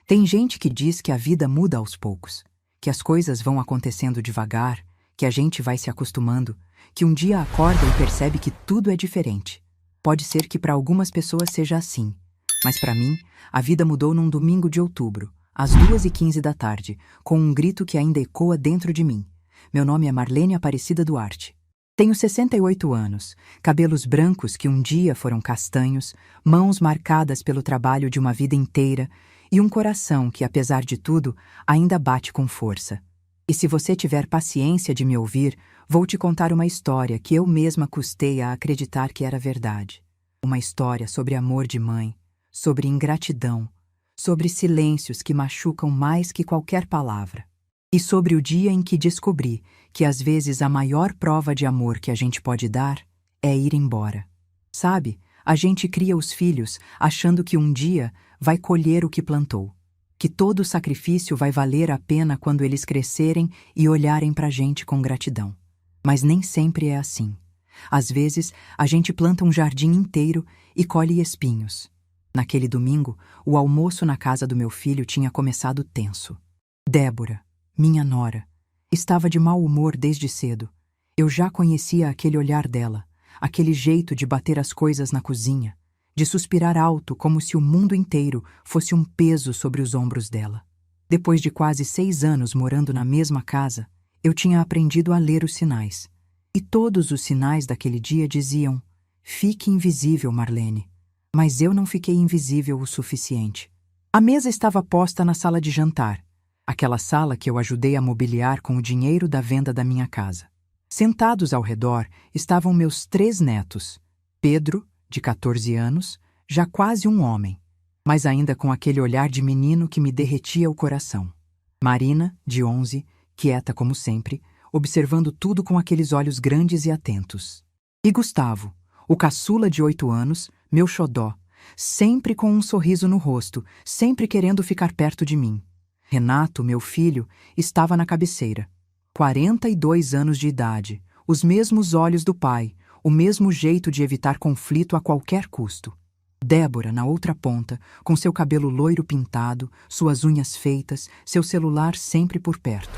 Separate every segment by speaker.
Speaker 1: Tem gente que diz que a vida muda aos poucos, que as coisas vão acontecendo devagar, que a gente vai se acostumando, que um dia acorda e percebe que tudo é diferente. Pode ser que para algumas pessoas seja assim, mas para mim, a vida mudou num domingo de outubro, às 2h15 da tarde, com um grito que ainda ecoa dentro de mim. Meu nome é Marlene Aparecida Duarte. Tenho 68 anos, cabelos brancos que um dia foram castanhos, mãos marcadas pelo trabalho de uma vida inteira e um coração que, apesar de tudo, ainda bate com força. E se você tiver paciência de me ouvir, vou te contar uma história que eu mesma custei a acreditar que era verdade. Uma história sobre amor de mãe, sobre ingratidão, sobre silêncios que machucam mais que qualquer palavra. E sobre o dia em que descobri que às vezes a maior prova de amor que a gente pode dar é ir embora. Sabe, a gente cria os filhos achando que um dia vai colher o que plantou, que todo sacrifício vai valer a pena quando eles crescerem e olharem pra gente com gratidão. Mas nem sempre é assim. Às vezes, a gente planta um jardim inteiro e colhe espinhos. Naquele domingo, o almoço na casa do meu filho tinha começado tenso. Débora, minha nora, estava de mau humor desde cedo. Eu já conhecia aquele olhar dela, aquele jeito de bater as coisas na cozinha, de suspirar alto como se o mundo inteiro fosse um peso sobre os ombros dela. Depois de quase 6 anos morando na mesma casa, eu tinha aprendido a ler os sinais. E todos os sinais daquele dia diziam: fique invisível, Marlene. Mas eu não fiquei invisível o suficiente. A mesa estava posta na sala de jantar, aquela sala que eu ajudei a mobiliar com o dinheiro da venda da minha casa. Sentados ao redor estavam meus 3 netos. Pedro, de 14 anos, já quase um homem, mas ainda com aquele olhar de menino que me derretia o coração. Marina, de 11, quieta como sempre, observando tudo com aqueles olhos grandes e atentos. E Gustavo, o caçula de 8 anos, meu xodó, sempre com um sorriso no rosto, sempre querendo ficar perto de mim. Renato, meu filho, estava na cabeceira. 42 anos de idade, os mesmos olhos do pai, o mesmo jeito de evitar conflito a qualquer custo. Débora, na outra ponta, com seu cabelo loiro pintado, suas unhas feitas, seu celular sempre por perto.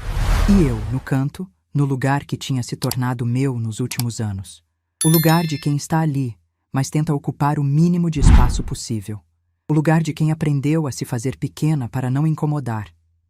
Speaker 1: E eu, no canto, no lugar que tinha se tornado meu nos últimos anos. O lugar de quem está ali, mas tenta ocupar o mínimo de espaço possível. O lugar de quem aprendeu a se fazer pequena para não incomodar.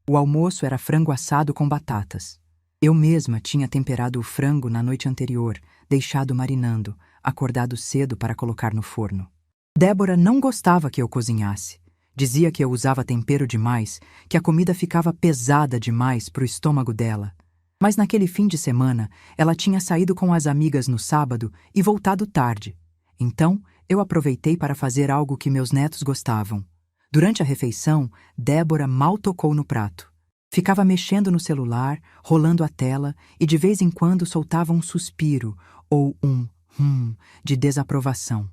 Speaker 1: O almoço era frango assado com batatas. Eu mesma tinha temperado o frango na noite anterior, deixado marinando, acordado cedo para colocar no forno. Débora não gostava que eu cozinhasse. Dizia que eu usava tempero demais, que a comida ficava pesada demais para o estômago dela. Mas naquele fim de semana, ela tinha saído com as amigas no sábado e voltado tarde. Então, eu aproveitei para fazer algo que meus netos gostavam. Durante a refeição, Débora mal tocou no prato. Ficava mexendo no celular, rolando a tela e de vez em quando soltava um suspiro ou um de desaprovação.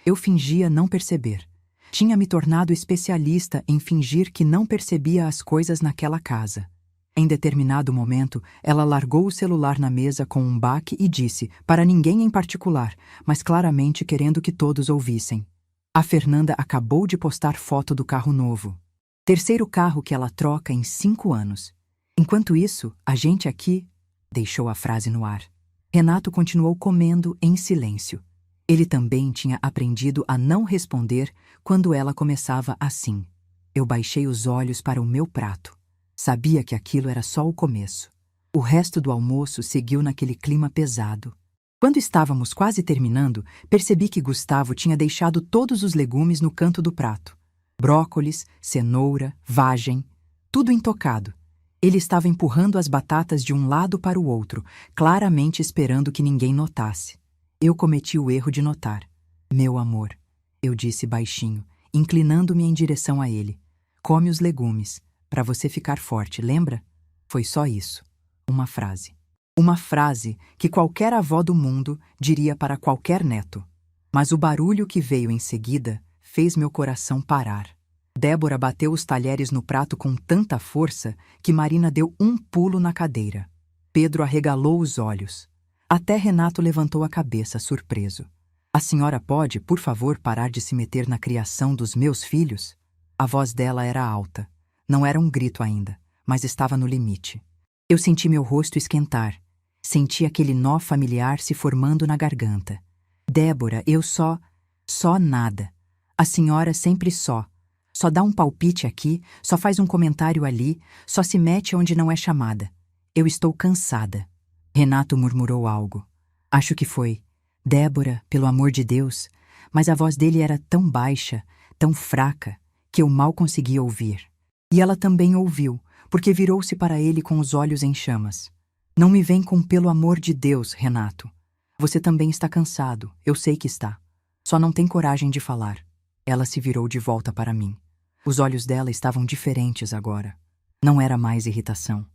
Speaker 1: Eu fingia não perceber. Tinha me tornado especialista em fingir que não percebia as coisas naquela casa. Em determinado momento, ela largou o celular na mesa com um baque e disse, para ninguém em particular, mas claramente querendo que todos ouvissem: a Fernanda acabou de postar foto do carro novo. Terceiro carro que ela troca em 5 anos. Enquanto isso, a gente aqui... Deixou a frase no ar. Renato continuou comendo em silêncio. Ele também tinha aprendido a não responder quando ela começava assim. Eu baixei os olhos para o meu prato. Sabia que aquilo era só o começo. O resto do almoço seguiu naquele clima pesado. Quando estávamos quase terminando, percebi que Gustavo tinha deixado todos os legumes no canto do prato. Brócolis, cenoura, vagem, tudo intocado. Ele estava empurrando as batatas de um lado para o outro, claramente esperando que ninguém notasse. Eu cometi o erro de notar. Meu amor, eu disse baixinho, inclinando-me em direção a ele. Come os legumes, para você ficar forte, lembra? Foi só isso. Uma frase. Uma frase que qualquer avó do mundo diria para qualquer neto. Mas o barulho que veio em seguida fez meu coração parar. Débora bateu os talheres no prato com tanta força que Marina deu um pulo na cadeira. Pedro arregalou os olhos. Até Renato levantou a cabeça, surpreso. A senhora pode, por favor, parar de se meter na criação dos meus filhos? A voz dela era alta. Não era um grito ainda, mas estava no limite. Eu senti meu rosto esquentar. Senti aquele nó familiar se formando na garganta. Débora, eu só nada. A senhora sempre só. Só dá um palpite aqui, só faz um comentário ali, só se mete onde não é chamada. Eu estou cansada. Renato murmurou algo. Acho que foi. Débora, pelo amor de Deus. Mas a voz dele era tão baixa, tão fraca, que eu mal conseguia ouvir. E ela também ouviu, porque virou-se para ele com os olhos em chamas. Não me vem com pelo amor de Deus, Renato. Você também está cansado, eu sei que está. Só não tem coragem de falar. Ela se virou de volta para mim. Os olhos dela estavam diferentes agora. Não era mais irritação.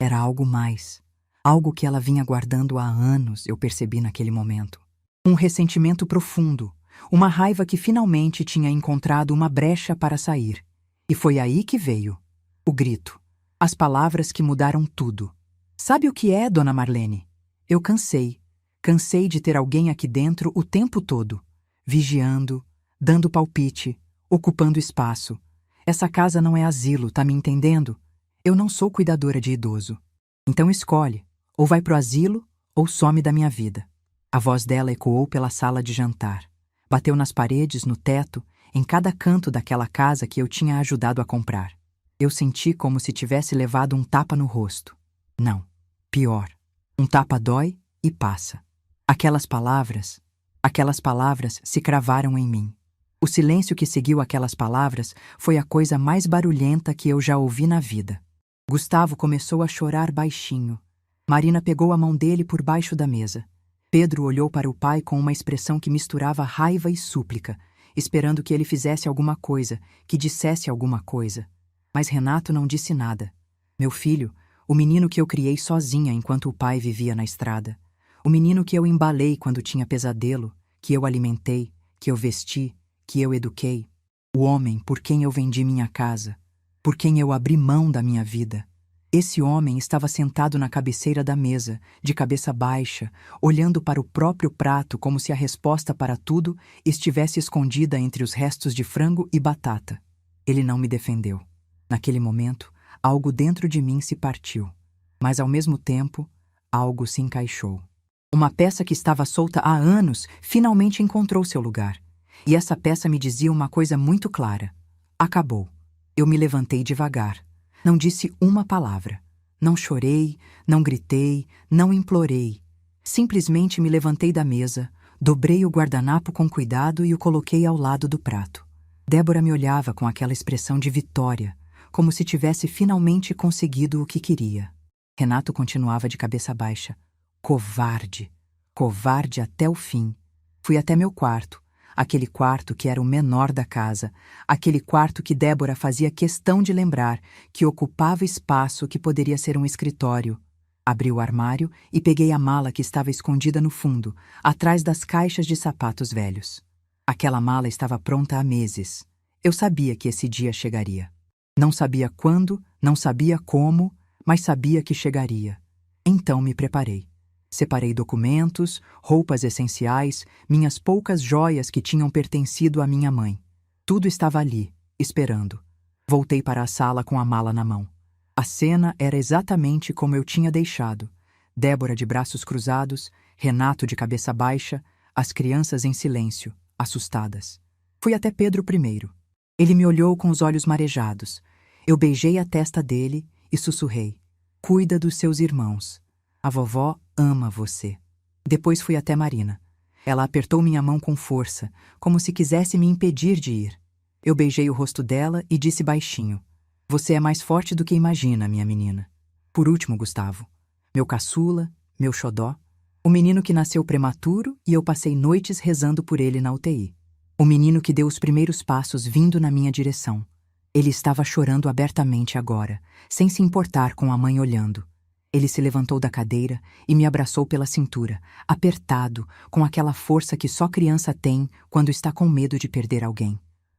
Speaker 1: Era algo mais. Algo que ela vinha guardando há anos, eu percebi naquele momento. Um ressentimento profundo. Uma raiva que finalmente tinha encontrado uma brecha para sair. E foi aí que veio. O grito. As palavras que mudaram tudo. Sabe o que é, dona Marlene? Eu cansei. Cansei de ter alguém aqui dentro o tempo todo. Vigiando, dando palpite, ocupando espaço. Essa casa não é asilo, tá me entendendo? Eu não sou cuidadora de idoso. Então escolhe, ou vai pro asilo, ou some da minha vida. A voz dela ecoou pela sala de jantar. Bateu nas paredes, no teto, em cada canto daquela casa que eu tinha ajudado a comprar. Eu senti como se tivesse levado um tapa no rosto. Não, pior. Um tapa dói e passa. Aquelas palavras se cravaram em mim. O silêncio que seguiu aquelas palavras foi a coisa mais barulhenta que eu já ouvi na vida. Gustavo começou a chorar baixinho. Marina pegou a mão dele por baixo da mesa. Pedro olhou para o pai com uma expressão que misturava raiva e súplica, esperando que ele fizesse alguma coisa, que dissesse alguma coisa. Mas Renato não disse nada. Meu filho, o menino que eu criei sozinha enquanto o pai vivia na estrada. O menino que eu embalei quando tinha pesadelo, que eu alimentei, que eu vesti, que eu eduquei. O homem por quem eu vendi minha casa, por quem eu abri mão da minha vida. Esse homem estava sentado na cabeceira da mesa, de cabeça baixa, olhando para o próprio prato como se a resposta para tudo estivesse escondida entre os restos de frango e batata. Ele não me defendeu. Naquele momento, algo dentro de mim se partiu. Mas, ao mesmo tempo, algo se encaixou. Uma peça que estava solta há anos finalmente encontrou seu lugar. E essa peça me dizia uma coisa muito clara. Acabou. Eu me levantei devagar. Não disse uma palavra. Não chorei, não gritei, não implorei. Simplesmente me levantei da mesa, dobrei o guardanapo com cuidado e o coloquei ao lado do prato. Débora me olhava com aquela expressão de vitória, como se tivesse finalmente conseguido o que queria. Renato continuava de cabeça baixa. Covarde. Covarde até o fim. Fui até meu quarto. Aquele quarto que era o menor da casa, aquele quarto que Débora fazia questão de lembrar, que ocupava espaço que poderia ser um escritório. Abri o armário e peguei a mala que estava escondida no fundo, atrás das caixas de sapatos velhos. Aquela mala estava pronta há meses. Eu sabia que esse dia chegaria. Não sabia quando, não sabia como, mas sabia que chegaria. Então me preparei. Separei documentos, roupas essenciais, minhas poucas joias que tinham pertencido à minha mãe. Tudo estava ali, esperando. Voltei para a sala com a mala na mão. A cena era exatamente como eu tinha deixado. Débora de braços cruzados, Renato de cabeça baixa, as crianças em silêncio, assustadas. Fui até Pedro primeiro. Ele me olhou com os olhos marejados. Eu beijei a testa dele e sussurrei. Cuida dos seus irmãos. A vovó ama você. Depois fui até Marina. Ela apertou minha mão com força, como se quisesse me impedir de ir. Eu beijei o rosto dela e disse baixinho. Você é mais forte do que imagina, minha menina. Por último, Gustavo. Meu caçula, meu xodó. O menino que nasceu prematuro e eu passei noites rezando por ele na UTI. O menino que deu os primeiros passos vindo na minha direção. Ele estava chorando abertamente agora, sem se importar com a mãe olhando. Ele se levantou da cadeira e me abraçou pela cintura, apertado, com aquela força que só criança tem quando está com medo de perder alguém.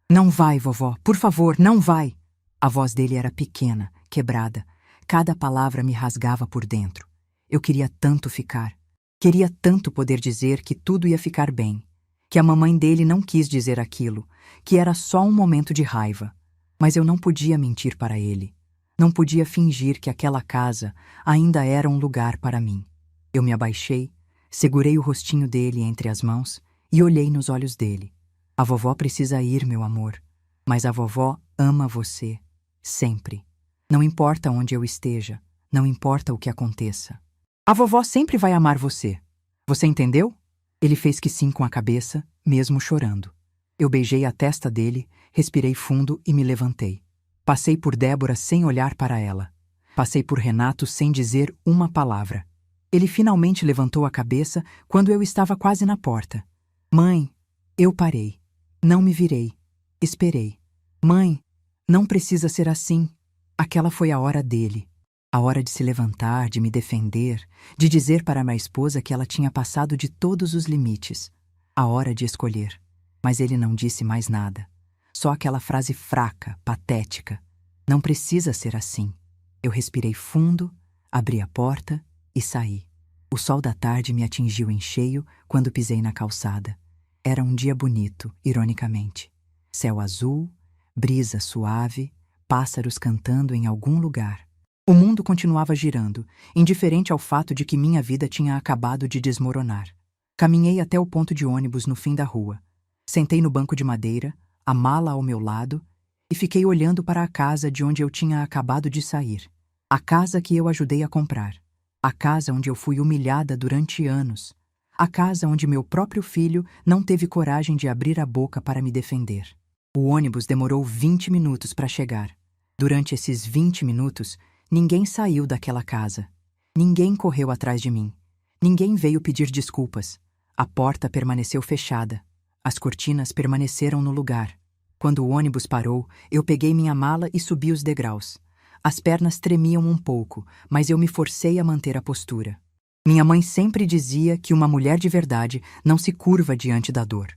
Speaker 1: Não vai, vovó, por favor, não vai! A voz dele era pequena, quebrada. Cada palavra me rasgava por dentro. Eu queria tanto ficar. Queria tanto poder dizer que tudo ia ficar bem. Que a mamãe dele não quis dizer aquilo, que era só um momento de raiva. Mas eu não podia mentir para ele. Não podia fingir que aquela casa ainda era um lugar para mim. Eu me abaixei, segurei o rostinho dele entre as mãos e olhei nos olhos dele. A vovó precisa ir, meu amor, mas a vovó ama você, sempre. Não importa onde eu esteja, não importa o que aconteça. A vovó sempre vai amar você. Você entendeu? Ele fez que sim com a cabeça, mesmo chorando. Eu beijei a testa dele, respirei fundo e me levantei. Passei por Débora sem olhar para ela. Passei por Renato sem dizer uma palavra. Ele finalmente levantou a cabeça quando eu estava quase na porta. Mãe, eu parei. Não me virei. Esperei. Mãe, não precisa ser assim. Aquela foi a hora dele. A hora de se levantar, de me defender, de dizer para minha esposa que ela tinha passado de todos os limites. A hora de escolher. Mas ele não disse mais nada. Só aquela frase fraca, patética. Não precisa ser assim. Eu respirei fundo, abri a porta e saí. O sol da tarde me atingiu em cheio quando pisei na calçada. Era um dia bonito, ironicamente. Céu azul, brisa suave, pássaros cantando em algum lugar. O mundo continuava girando, indiferente ao fato de que minha vida tinha acabado de desmoronar. Caminhei até o ponto de ônibus no fim da rua. Sentei no banco de madeira, a mala ao meu lado, e fiquei olhando para a casa de onde eu tinha acabado de sair. A casa que eu ajudei a comprar. A casa onde eu fui humilhada durante anos. A casa onde meu próprio filho não teve coragem de abrir a boca para me defender. O ônibus demorou 20 minutos para chegar. Durante esses 20 minutos, ninguém saiu daquela casa. Ninguém correu atrás de mim. Ninguém veio pedir desculpas. A porta permaneceu fechada. As cortinas permaneceram no lugar. Quando o ônibus parou, eu peguei minha mala e subi os degraus. As pernas tremiam um pouco, mas eu me forcei a manter a postura. Minha mãe sempre dizia que uma mulher de verdade não se curva diante da dor.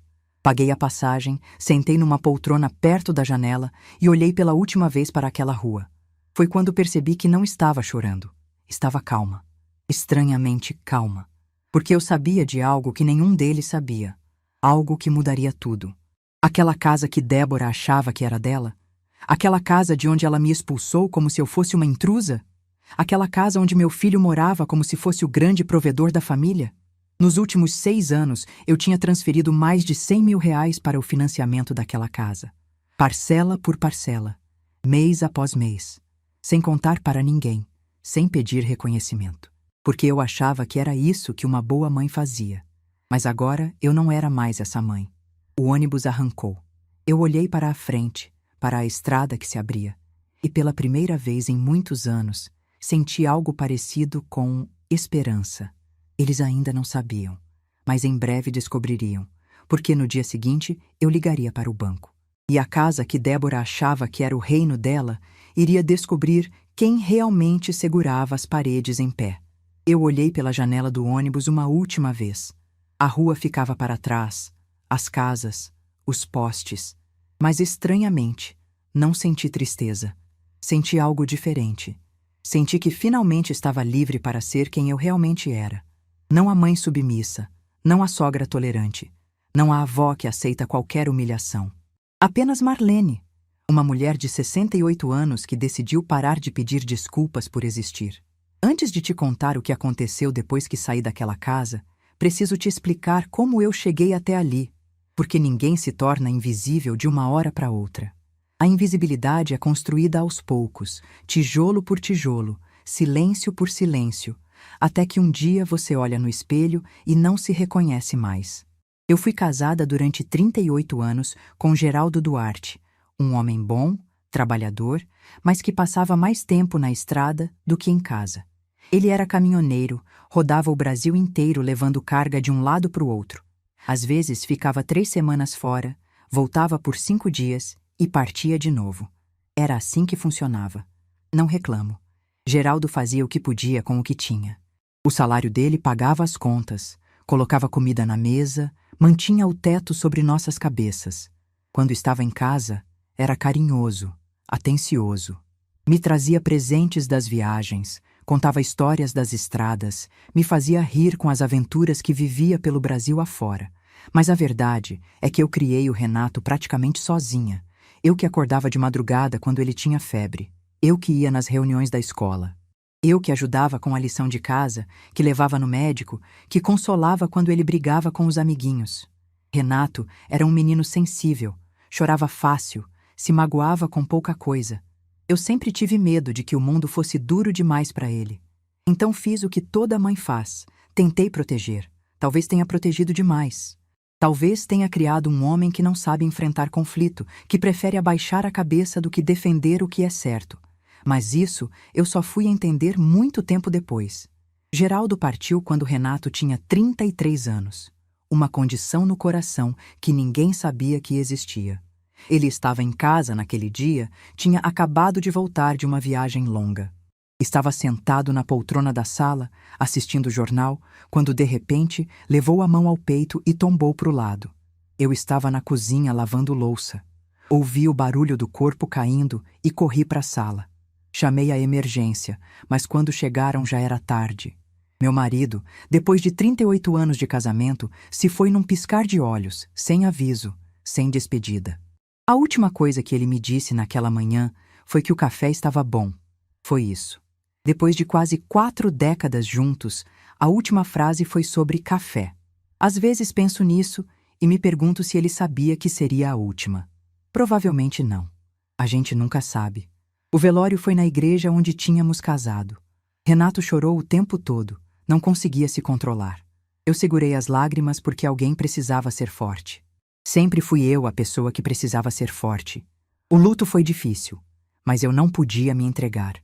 Speaker 1: Paguei a passagem, sentei numa poltrona perto da janela e olhei pela última vez para aquela rua. Foi quando percebi que não estava chorando. Estava calma. Estranhamente calma. Porque eu sabia de algo que nenhum deles sabia. Algo que mudaria tudo. Aquela casa que Débora achava que era dela? Aquela casa de onde ela me expulsou como se eu fosse uma intrusa? Aquela casa onde meu filho morava como se fosse o grande provedor da família? Nos últimos 6 anos, eu tinha transferido mais de 100 mil reais para o financiamento daquela casa. Parcela por parcela, mês após mês. Sem contar para ninguém, sem pedir reconhecimento. Porque eu achava que era isso que uma boa mãe fazia. Mas agora eu não era mais essa mãe. O ônibus arrancou. Eu olhei para a frente, para a estrada que se abria, e pela primeira vez em muitos anos, senti algo parecido com esperança. Eles ainda não sabiam, mas em breve descobririam, porque no dia seguinte eu ligaria para o banco. E a casa que Débora achava que era o reino dela iria descobrir quem realmente segurava as paredes em pé. Eu olhei pela janela do ônibus uma última vez. A rua ficava para trás, as casas, os postes. Mas estranhamente, não senti tristeza. Senti algo diferente. Senti que finalmente estava livre para ser quem eu realmente era. Não a mãe submissa, não a sogra tolerante, não a avó que aceita qualquer humilhação. Apenas Marlene, uma mulher de 68 anos que decidiu parar de pedir desculpas por existir. Antes de te contar o que aconteceu depois que saí daquela casa, preciso te explicar como eu cheguei até ali, porque ninguém se torna invisível de uma hora para outra. A invisibilidade é construída aos poucos, tijolo por tijolo, silêncio por silêncio, até que um dia você olha no espelho e não se reconhece mais. Eu fui casada durante 38 anos com Geraldo Duarte, um homem bom, trabalhador, mas que passava mais tempo na estrada do que em casa. Ele era caminhoneiro, rodava o Brasil inteiro levando carga de um lado para o outro. Às vezes ficava 3 semanas fora, voltava por 5 dias e partia de novo. Era assim que funcionava. Não reclamo. Geraldo fazia o que podia com o que tinha. O salário dele pagava as contas, colocava comida na mesa, mantinha o teto sobre nossas cabeças. Quando estava em casa, era carinhoso, atencioso. Me trazia presentes das viagens, contava histórias das estradas, me fazia rir com as aventuras que vivia pelo Brasil afora. Mas a verdade é que eu criei o Renato praticamente sozinha. Eu que acordava de madrugada quando ele tinha febre. Eu que ia nas reuniões da escola. Eu que ajudava com a lição de casa, que levava no médico, que consolava quando ele brigava com os amiguinhos. Renato era um menino sensível, chorava fácil, se magoava com pouca coisa. Eu sempre tive medo de que o mundo fosse duro demais para ele. Então fiz o que toda mãe faz. Tentei proteger. Talvez tenha protegido demais. Talvez tenha criado um homem que não sabe enfrentar conflito, que prefere abaixar a cabeça do que defender o que é certo. Mas isso eu só fui entender muito tempo depois. Geraldo partiu quando Renato tinha 33 anos. Uma condição no coração que ninguém sabia que existia. Ele estava em casa naquele dia, tinha acabado de voltar de uma viagem longa. Estava sentado na poltrona da sala, assistindo o jornal, quando de repente levou a mão ao peito e tombou para o lado. Eu estava na cozinha lavando louça. Ouvi o barulho do corpo caindo e corri para a sala. Chamei a emergência, mas quando chegaram já era tarde. Meu marido, depois de 38 anos de casamento, se foi num piscar de olhos, sem aviso, sem despedida. A última coisa que ele me disse naquela manhã foi que o café estava bom. Foi isso. Depois de quase 4 décadas juntos, a última frase foi sobre café. Às vezes penso nisso e me pergunto se ele sabia que seria a última. Provavelmente não. A gente nunca sabe. O velório foi na igreja onde tínhamos casado. Renato chorou o tempo todo, não conseguia se controlar. Eu segurei as lágrimas porque alguém precisava ser forte. Sempre fui eu a pessoa que precisava ser forte. O luto foi difícil, mas eu não podia me entregar.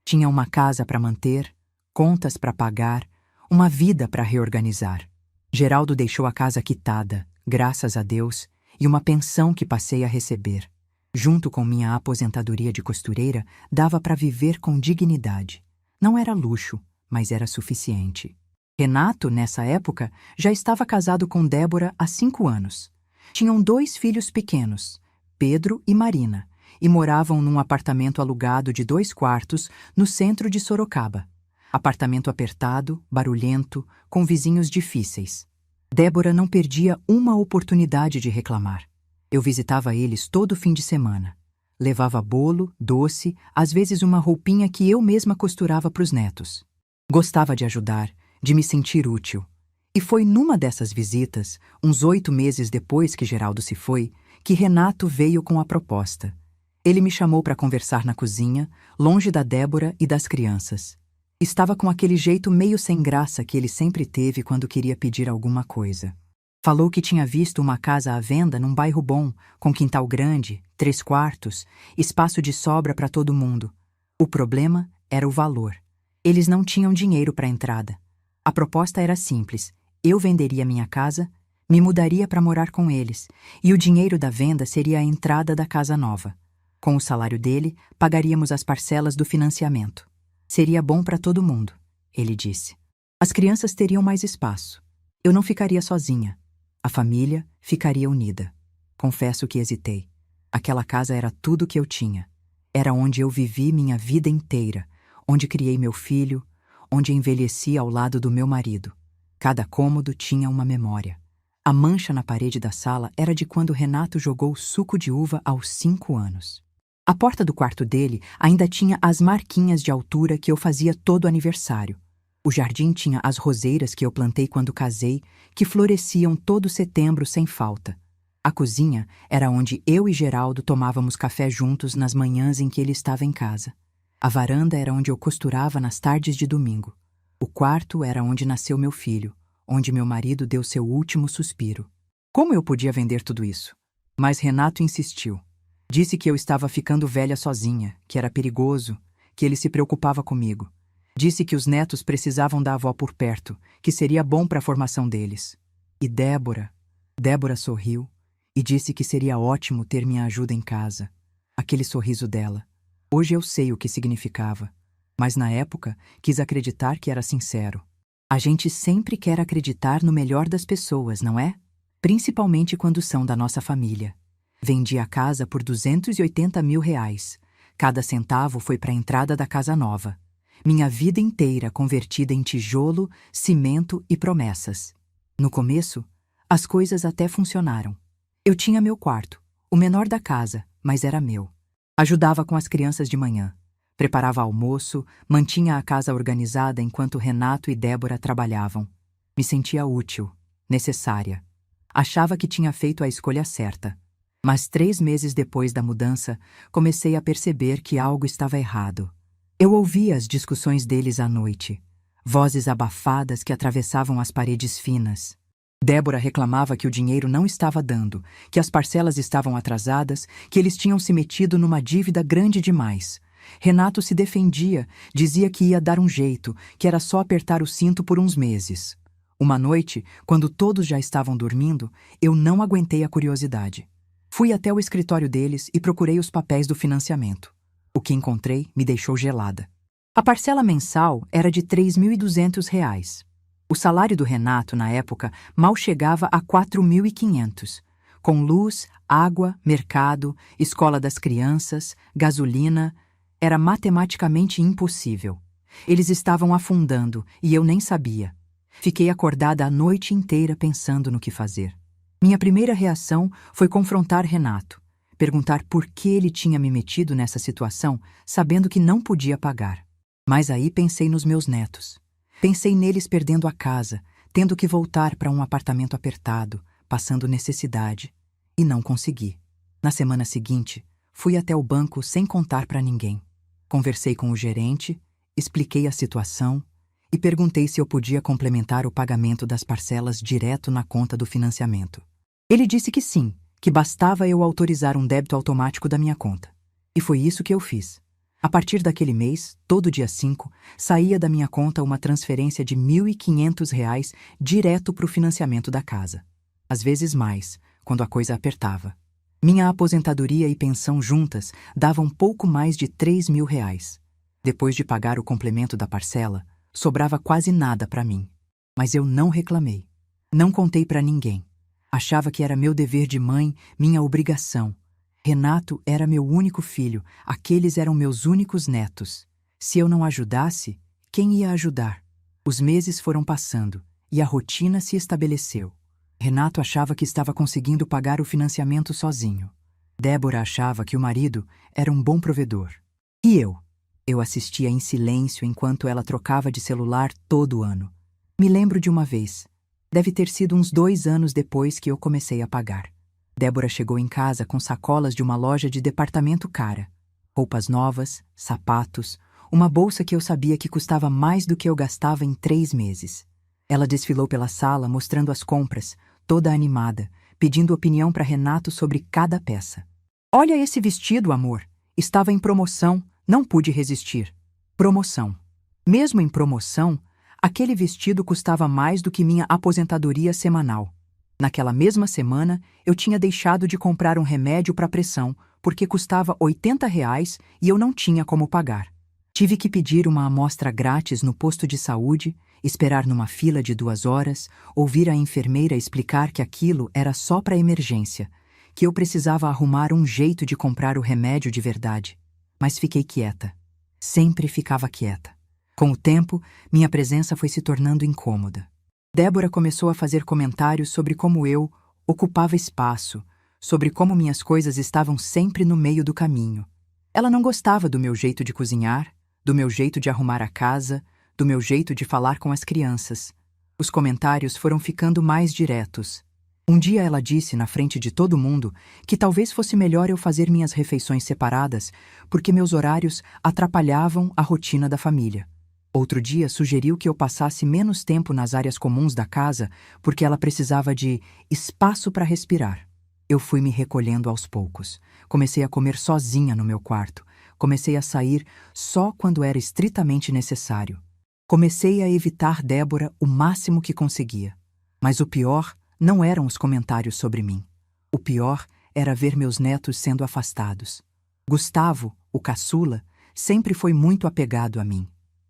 Speaker 1: Tinha uma casa para manter, contas para pagar, uma vida para reorganizar. Geraldo deixou a casa quitada, graças a Deus, e uma pensão que passei a receber. Junto com minha aposentadoria de costureira, dava para viver com dignidade. Não era luxo, mas era suficiente. Renato, nessa época, já estava casado com Débora há 5 anos. Tinham 2 filhos pequenos, Pedro e Marina, e moravam num apartamento alugado de 2 quartos no centro de Sorocaba. Apartamento apertado, barulhento, com vizinhos difíceis. Débora não perdia uma oportunidade de reclamar. Eu visitava eles todo fim de semana. Levava bolo, doce, às vezes uma roupinha que eu mesma costurava para os netos. Gostava de ajudar, de me sentir útil. E foi numa dessas visitas, uns 8 meses depois que Geraldo se foi, que Renato veio com a proposta. Ele me chamou para conversar na cozinha, longe da Débora e das crianças. Estava com aquele jeito meio sem graça que ele sempre teve quando queria pedir alguma coisa. Falou que tinha visto uma casa à venda num bairro bom, com quintal grande, 3 quartos, espaço de sobra para todo mundo. O problema era o valor. Eles não tinham dinheiro para a entrada. A proposta era simples. Eu venderia minha casa, me mudaria para morar com eles, e o dinheiro da venda seria a entrada da casa nova. Com o salário dele, pagaríamos as parcelas do financiamento. Seria bom para todo mundo, ele disse. As crianças teriam mais espaço. Eu não ficaria sozinha. A família ficaria unida. Confesso que hesitei. Aquela casa era tudo que eu tinha. Era onde eu vivi minha vida inteira, onde criei meu filho, onde envelheci ao lado do meu marido. Cada cômodo tinha uma memória. A mancha na parede da sala era de quando Renato jogou suco de uva aos 5 anos. A porta do quarto dele ainda tinha as marquinhas de altura que eu fazia todo aniversário. O jardim tinha as roseiras que eu plantei quando casei, que floresciam todo setembro sem falta. A cozinha era onde eu e Geraldo tomávamos café juntos nas manhãs em que ele estava em casa. A varanda era onde eu costurava nas tardes de domingo. O quarto era onde nasceu meu filho, onde meu marido deu seu último suspiro. Como eu podia vender tudo isso? Mas Renato insistiu. Disse que eu estava ficando velha sozinha, que era perigoso, que ele se preocupava comigo. Disse que os netos precisavam da avó por perto, que seria bom para a formação deles. E Débora sorriu e disse que seria ótimo ter minha ajuda em casa. Aquele sorriso dela. Hoje eu sei o que significava, mas na época quis acreditar que era sincero. A gente sempre quer acreditar no melhor das pessoas, não é? Principalmente quando são da nossa família. Vendi a casa por R$280 mil. Cada centavo foi para a entrada da casa nova. Minha vida inteira convertida em tijolo, cimento e promessas. No começo, as coisas até funcionaram. Eu tinha meu quarto, o menor da casa, mas era meu. Ajudava com as crianças de manhã. Preparava almoço, mantinha a casa organizada enquanto Renato e Débora trabalhavam. Me sentia útil, necessária. Achava que tinha feito a escolha certa. Mas 3 meses depois da mudança, comecei a perceber que algo estava errado. Eu ouvia as discussões deles à noite. Vozes abafadas que atravessavam as paredes finas. Débora reclamava que o dinheiro não estava dando, que as parcelas estavam atrasadas, que eles tinham se metido numa dívida grande demais. Renato se defendia, dizia que ia dar um jeito, que era só apertar o cinto por uns meses. Uma noite, quando todos já estavam dormindo, eu não aguentei a curiosidade. Fui até o escritório deles e procurei os papéis do financiamento. O que encontrei me deixou gelada. A parcela mensal era de R$ 3.200. O salário do Renato, na época, mal chegava a R$ 4.500, com luz, água, mercado, escola das crianças, gasolina. Era matematicamente impossível. Eles estavam afundando e eu nem sabia. Fiquei acordada a noite inteira pensando no que fazer. Minha primeira reação foi confrontar Renato, perguntar por que ele tinha me metido nessa situação, sabendo que não podia pagar. Mas aí pensei nos meus netos. Pensei neles perdendo a casa, tendo que voltar para um apartamento apertado, passando necessidade. E não consegui. Na semana seguinte, fui até o banco sem contar para ninguém. Conversei com o gerente, expliquei a situação e perguntei se eu podia complementar o pagamento das parcelas direto na conta do financiamento. Ele disse que sim, que bastava eu autorizar um débito automático da minha conta. E foi isso que eu fiz. A partir daquele mês, todo dia 5, saía da minha conta uma transferência de R$ 1.500 direto para o financiamento da casa. Às vezes mais, quando a coisa apertava. Minha aposentadoria e pensão juntas davam pouco mais de R$ 3.000. Depois de pagar o complemento da parcela, sobrava quase nada para mim. Mas eu não reclamei. Não contei para ninguém. Achava que era meu dever de mãe, minha obrigação. Renato era meu único filho, aqueles eram meus únicos netos. Se eu não ajudasse, quem ia ajudar? Os meses foram passando e a rotina se estabeleceu. Renato achava que estava conseguindo pagar o financiamento sozinho. Débora achava que o marido era um bom provedor. E eu? Eu assistia em silêncio enquanto ela trocava de celular todo ano. Me lembro de uma vez. Deve ter sido uns 2 anos depois que eu comecei a pagar. Débora chegou em casa com sacolas de uma loja de departamento cara. Roupas novas, sapatos, uma bolsa que eu sabia que custava mais do que eu gastava em 3 meses. Ela desfilou pela sala mostrando as compras, toda animada, pedindo opinião para Renato sobre cada peça. Olha esse vestido, amor. Estava em promoção, não pude resistir. Promoção. Mesmo em promoção, aquele vestido custava mais do que minha aposentadoria semanal. Naquela mesma semana, eu tinha deixado de comprar um remédio para pressão, porque custava R$ 80 e eu não tinha como pagar. Tive que pedir uma amostra grátis no posto de saúde, esperar numa fila de 2 horas, ouvir a enfermeira explicar que aquilo era só para emergência, que eu precisava arrumar um jeito de comprar o remédio de verdade. Mas fiquei quieta. Sempre ficava quieta. Com o tempo, minha presença foi se tornando incômoda. Débora começou a fazer comentários sobre como eu ocupava espaço, sobre como minhas coisas estavam sempre no meio do caminho. Ela não gostava do meu jeito de cozinhar, do meu jeito de arrumar a casa, do meu jeito de falar com as crianças. Os comentários foram ficando mais diretos. Um dia ela disse, na frente de todo mundo, que talvez fosse melhor eu fazer minhas refeições separadas, porque meus horários atrapalhavam a rotina da família. Outro dia sugeriu que eu passasse menos tempo nas áreas comuns da casa porque ela precisava de espaço para respirar. Eu fui me recolhendo aos poucos. Comecei a comer sozinha no meu quarto. Comecei a sair só quando era estritamente necessário. Comecei a evitar Débora o máximo que conseguia. Mas o pior não eram os comentários sobre mim. O pior era ver meus netos sendo afastados. Gustavo, o caçula, sempre foi muito apegado a mim.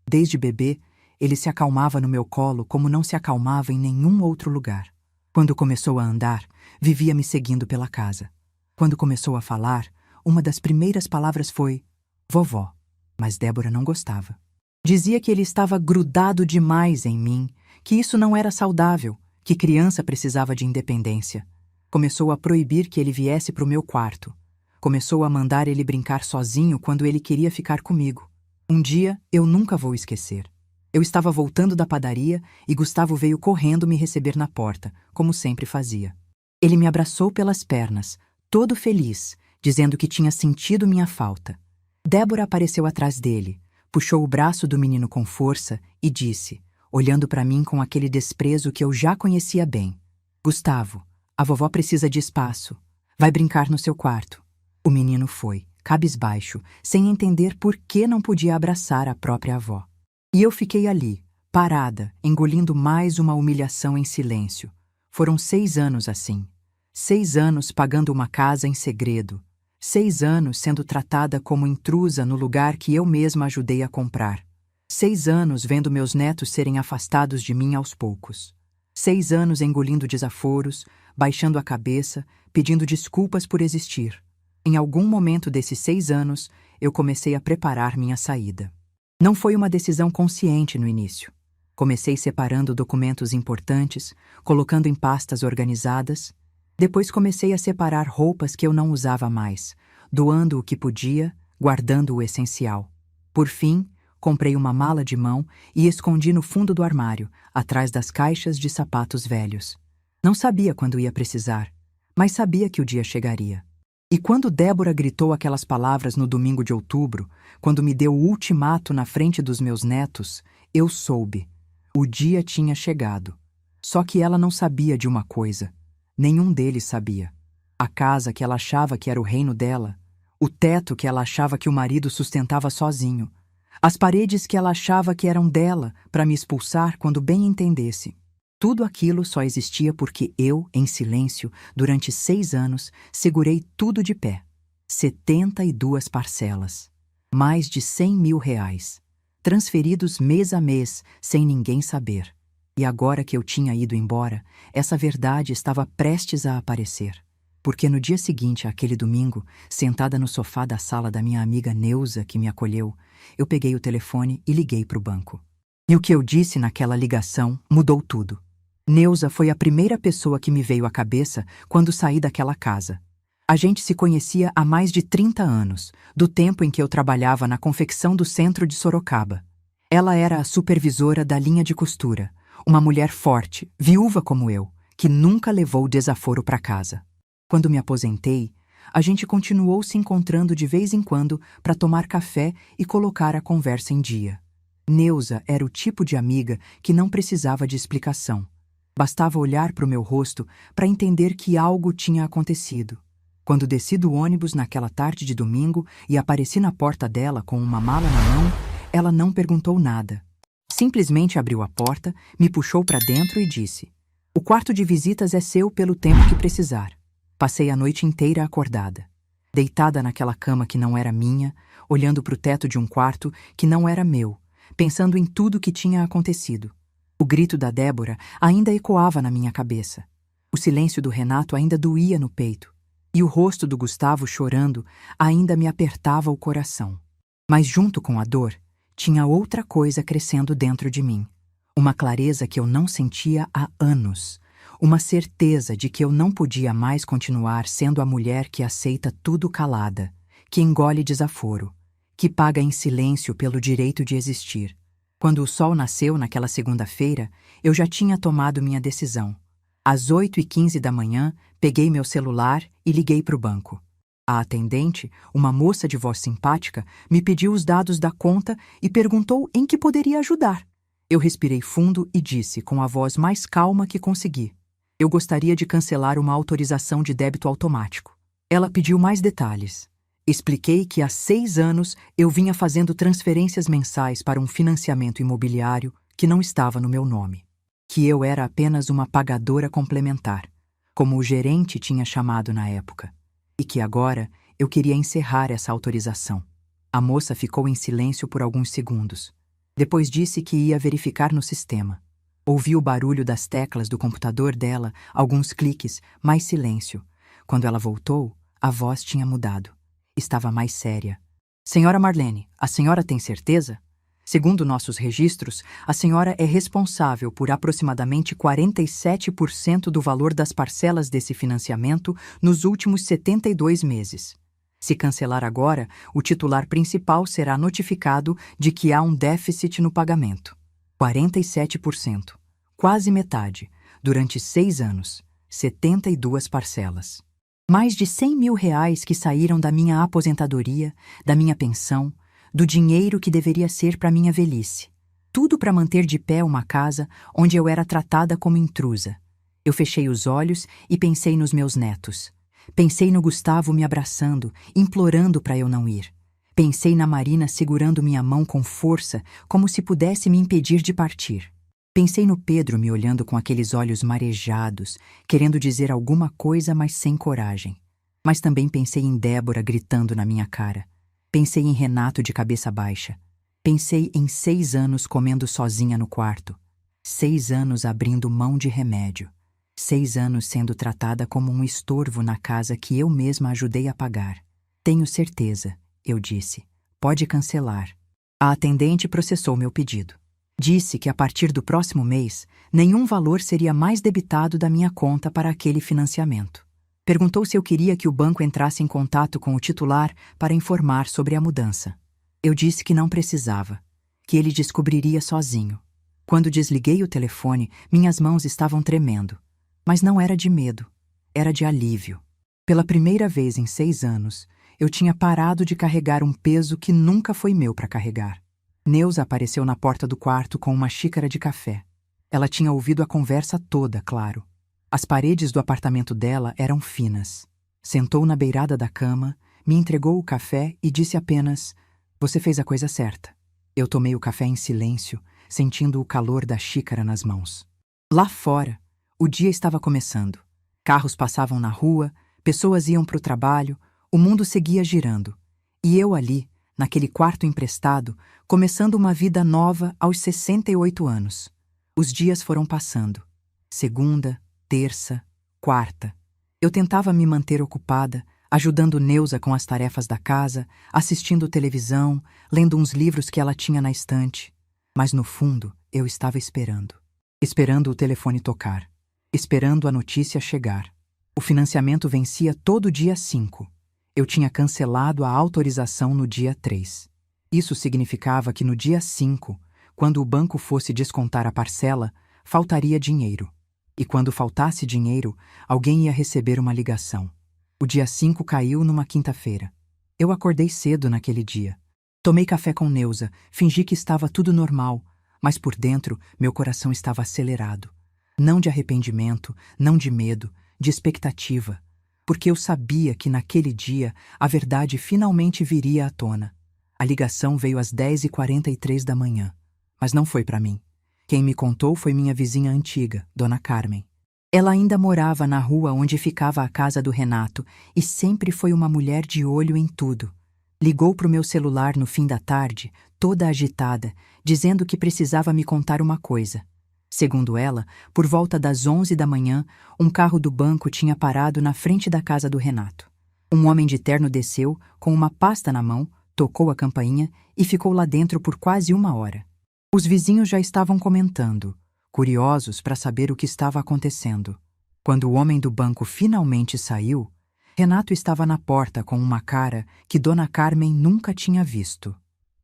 Speaker 1: Desde bebê, ele se acalmava no meu colo como não se acalmava em nenhum outro lugar. Quando começou a andar, vivia me seguindo pela casa. Quando começou a falar, uma das primeiras palavras foi vovó, mas Débora não gostava. Dizia que ele estava grudado demais em mim, que isso não era saudável, que criança precisava de independência. Começou a proibir que ele viesse para o meu quarto. Começou a mandar ele brincar sozinho quando ele queria ficar comigo. Um dia eu nunca vou esquecer. Eu estava voltando da padaria e Gustavo veio correndo me receber na porta, como sempre fazia. Ele me abraçou pelas pernas, todo feliz, dizendo que tinha sentido minha falta. Débora apareceu atrás dele, puxou o braço do menino com força e disse, olhando para mim com aquele desprezo que eu já conhecia bem: Gustavo, a vovó precisa de espaço. Vai brincar no seu quarto. O menino foi, cabisbaixo, sem entender por que não podia abraçar a própria avó. E eu fiquei ali, parada, engolindo mais uma humilhação em silêncio. Foram 6 anos assim. 6 anos pagando uma casa em segredo. 6 anos sendo tratada como intrusa no lugar que eu mesma ajudei a comprar. 6 anos vendo meus netos serem afastados de mim aos poucos. 6 anos engolindo desaforos, baixando a cabeça, pedindo desculpas por existir. Em algum momento desses 6 anos, eu comecei a preparar minha saída. Não foi uma decisão consciente no início. Comecei separando documentos importantes, colocando em pastas organizadas. Depois comecei a separar roupas que eu não usava mais, doando o que podia, guardando o essencial. Por fim, comprei uma mala de mão e escondi no fundo do armário, atrás das caixas de sapatos velhos. Não sabia quando ia precisar, mas sabia que o dia chegaria. E quando Débora gritou aquelas palavras no domingo de outubro, quando me deu o ultimato na frente dos meus netos, eu soube. O dia tinha chegado. Só que ela não sabia de uma coisa. Nenhum deles sabia. A casa que ela achava que era o reino dela, o teto que ela achava que o marido sustentava sozinho, as paredes que ela achava que eram dela para me expulsar quando bem entendesse. Tudo aquilo só existia porque eu, em silêncio, durante 6 anos, segurei tudo de pé. 72 parcelas. Mais de 100 mil reais. Transferidos mês a mês, sem ninguém saber. E agora que eu tinha ido embora, essa verdade estava prestes a aparecer. Porque no dia seguinte àquele domingo, sentada no sofá da sala da minha amiga Neuza, que me acolheu, eu peguei o telefone e liguei para o banco. E o que eu disse naquela ligação mudou tudo. Neuza foi a primeira pessoa que me veio à cabeça quando saí daquela casa. A gente se conhecia há mais de 30 anos, do tempo em que eu trabalhava na confecção do centro de Sorocaba. Ela era a supervisora da linha de costura, uma mulher forte, viúva como eu, que nunca levou desaforo para casa. Quando me aposentei, a gente continuou se encontrando de vez em quando para tomar café e colocar a conversa em dia. Neuza era o tipo de amiga que não precisava de explicação. Bastava olhar para o meu rosto para entender que algo tinha acontecido. Quando desci do ônibus naquela tarde de domingo e apareci na porta dela com uma mala na mão, ela não perguntou nada. Simplesmente abriu a porta, me puxou para dentro e disse: "O quarto de visitas é seu pelo tempo que precisar." Passei a noite inteira acordada, deitada naquela cama que não era minha, olhando para o teto de um quarto que não era meu, pensando em tudo que tinha acontecido. O grito da Débora ainda ecoava na minha cabeça. O silêncio do Renato ainda doía no peito. E o rosto do Gustavo chorando ainda me apertava o coração. Mas junto com a dor, tinha outra coisa crescendo dentro de mim. Uma clareza que eu não sentia há anos. Uma certeza de que eu não podia mais continuar sendo a mulher que aceita tudo calada, que engole desaforo, que paga em silêncio pelo direito de existir. Quando o sol nasceu naquela segunda-feira, eu já tinha tomado minha decisão. Às 8h15 da manhã, peguei meu celular e liguei para o banco. A atendente, uma moça de voz simpática, me pediu os dados da conta e perguntou em que poderia ajudar. Eu respirei fundo e disse, com a voz mais calma que consegui: "Eu gostaria de cancelar uma autorização de débito automático." Ela pediu mais detalhes. Expliquei que há 6 anos eu vinha fazendo transferências mensais para um financiamento imobiliário que não estava no meu nome. Que eu era apenas uma pagadora complementar, como o gerente tinha chamado na época. E que agora eu queria encerrar essa autorização. A moça ficou em silêncio por alguns segundos. Depois disse que ia verificar no sistema. Ouvi o barulho das teclas do computador dela, alguns cliques, mais silêncio. Quando ela voltou, a voz tinha mudado. Estava mais séria. "Senhora Marlene, a senhora tem certeza? Segundo nossos registros, a senhora é responsável por aproximadamente 47% do valor das parcelas desse financiamento nos últimos 72 meses. Se cancelar agora, o titular principal será notificado de que há um déficit no pagamento. 47%. Quase metade. Durante 6 anos. 72 parcelas. Mais de R$ 100.000 que saíram da minha aposentadoria, da minha pensão, do dinheiro que deveria ser para minha velhice. Tudo para manter de pé uma casa onde eu era tratada como intrusa. Eu fechei os olhos e pensei nos meus netos. Pensei no Gustavo me abraçando, implorando para eu não ir. Pensei na Marina segurando minha mão com força, como se pudesse me impedir de partir. Pensei no Pedro me olhando com aqueles olhos marejados, querendo dizer alguma coisa, mas sem coragem. Mas também pensei em Débora gritando na minha cara. Pensei em Renato de cabeça baixa. Pensei em 6 anos comendo sozinha no quarto. 6 anos abrindo mão de remédio. 6 anos sendo tratada como um estorvo na casa que eu mesma ajudei a pagar. Tenho certeza, eu disse. Pode cancelar. A atendente processou meu pedido. Disse que a partir do próximo mês, nenhum valor seria mais debitado da minha conta para aquele financiamento. Perguntou se eu queria que o banco entrasse em contato com o titular para informar sobre a mudança. Eu disse que não precisava, que ele descobriria sozinho. Quando desliguei o telefone, minhas mãos estavam tremendo. Mas não era de medo, era de alívio. Pela primeira vez em 6 anos, eu tinha parado de carregar um peso que nunca foi meu para carregar. Neuza apareceu na porta do quarto com uma xícara de café. Ela tinha ouvido a conversa toda, claro. As paredes do apartamento dela eram finas. Sentou na beirada da cama, me entregou o café e disse apenas: "Você fez a coisa certa." Eu tomei o café em silêncio, sentindo o calor da xícara nas mãos. Lá fora, o dia estava começando. Carros passavam na rua, pessoas iam para o trabalho, o mundo seguia girando. E eu ali, naquele quarto emprestado, começando uma vida nova aos 68 anos. Os dias foram passando. Segunda, terça, quarta. Eu tentava me manter ocupada, ajudando Neuza com as tarefas da casa, assistindo televisão, lendo uns livros que ela tinha na estante. Mas no fundo, eu estava esperando. Esperando o telefone tocar. Esperando a notícia chegar. O financiamento vencia todo dia 5. Eu tinha cancelado a autorização no dia 3. Isso significava que no dia 5, quando o banco fosse descontar a parcela, faltaria dinheiro. E quando faltasse dinheiro, alguém ia receber uma ligação. O dia 5 caiu numa quinta-feira. Eu acordei cedo naquele dia. Tomei café com Neuza, fingi que estava tudo normal, mas por dentro meu coração estava acelerado. Não de arrependimento, não de medo, de expectativa, porque eu sabia que naquele dia a verdade finalmente viria à tona. A ligação veio às 10h43 da manhã, mas não foi para mim. Quem me contou foi minha vizinha antiga, Dona Carmen. Ela ainda morava na rua onde ficava a casa do Renato e sempre foi uma mulher de olho em tudo. Ligou para o meu celular no fim da tarde, toda agitada, dizendo que precisava me contar uma coisa. Segundo ela, por volta das 11 da manhã, um carro do banco tinha parado na frente da casa do Renato. Um homem de terno desceu, com uma pasta na mão, tocou a campainha e ficou lá dentro por quase 1 hora. Os vizinhos já estavam comentando, curiosos para saber o que estava acontecendo. Quando o homem do banco finalmente saiu, Renato estava na porta com uma cara que Dona Carmen nunca tinha visto.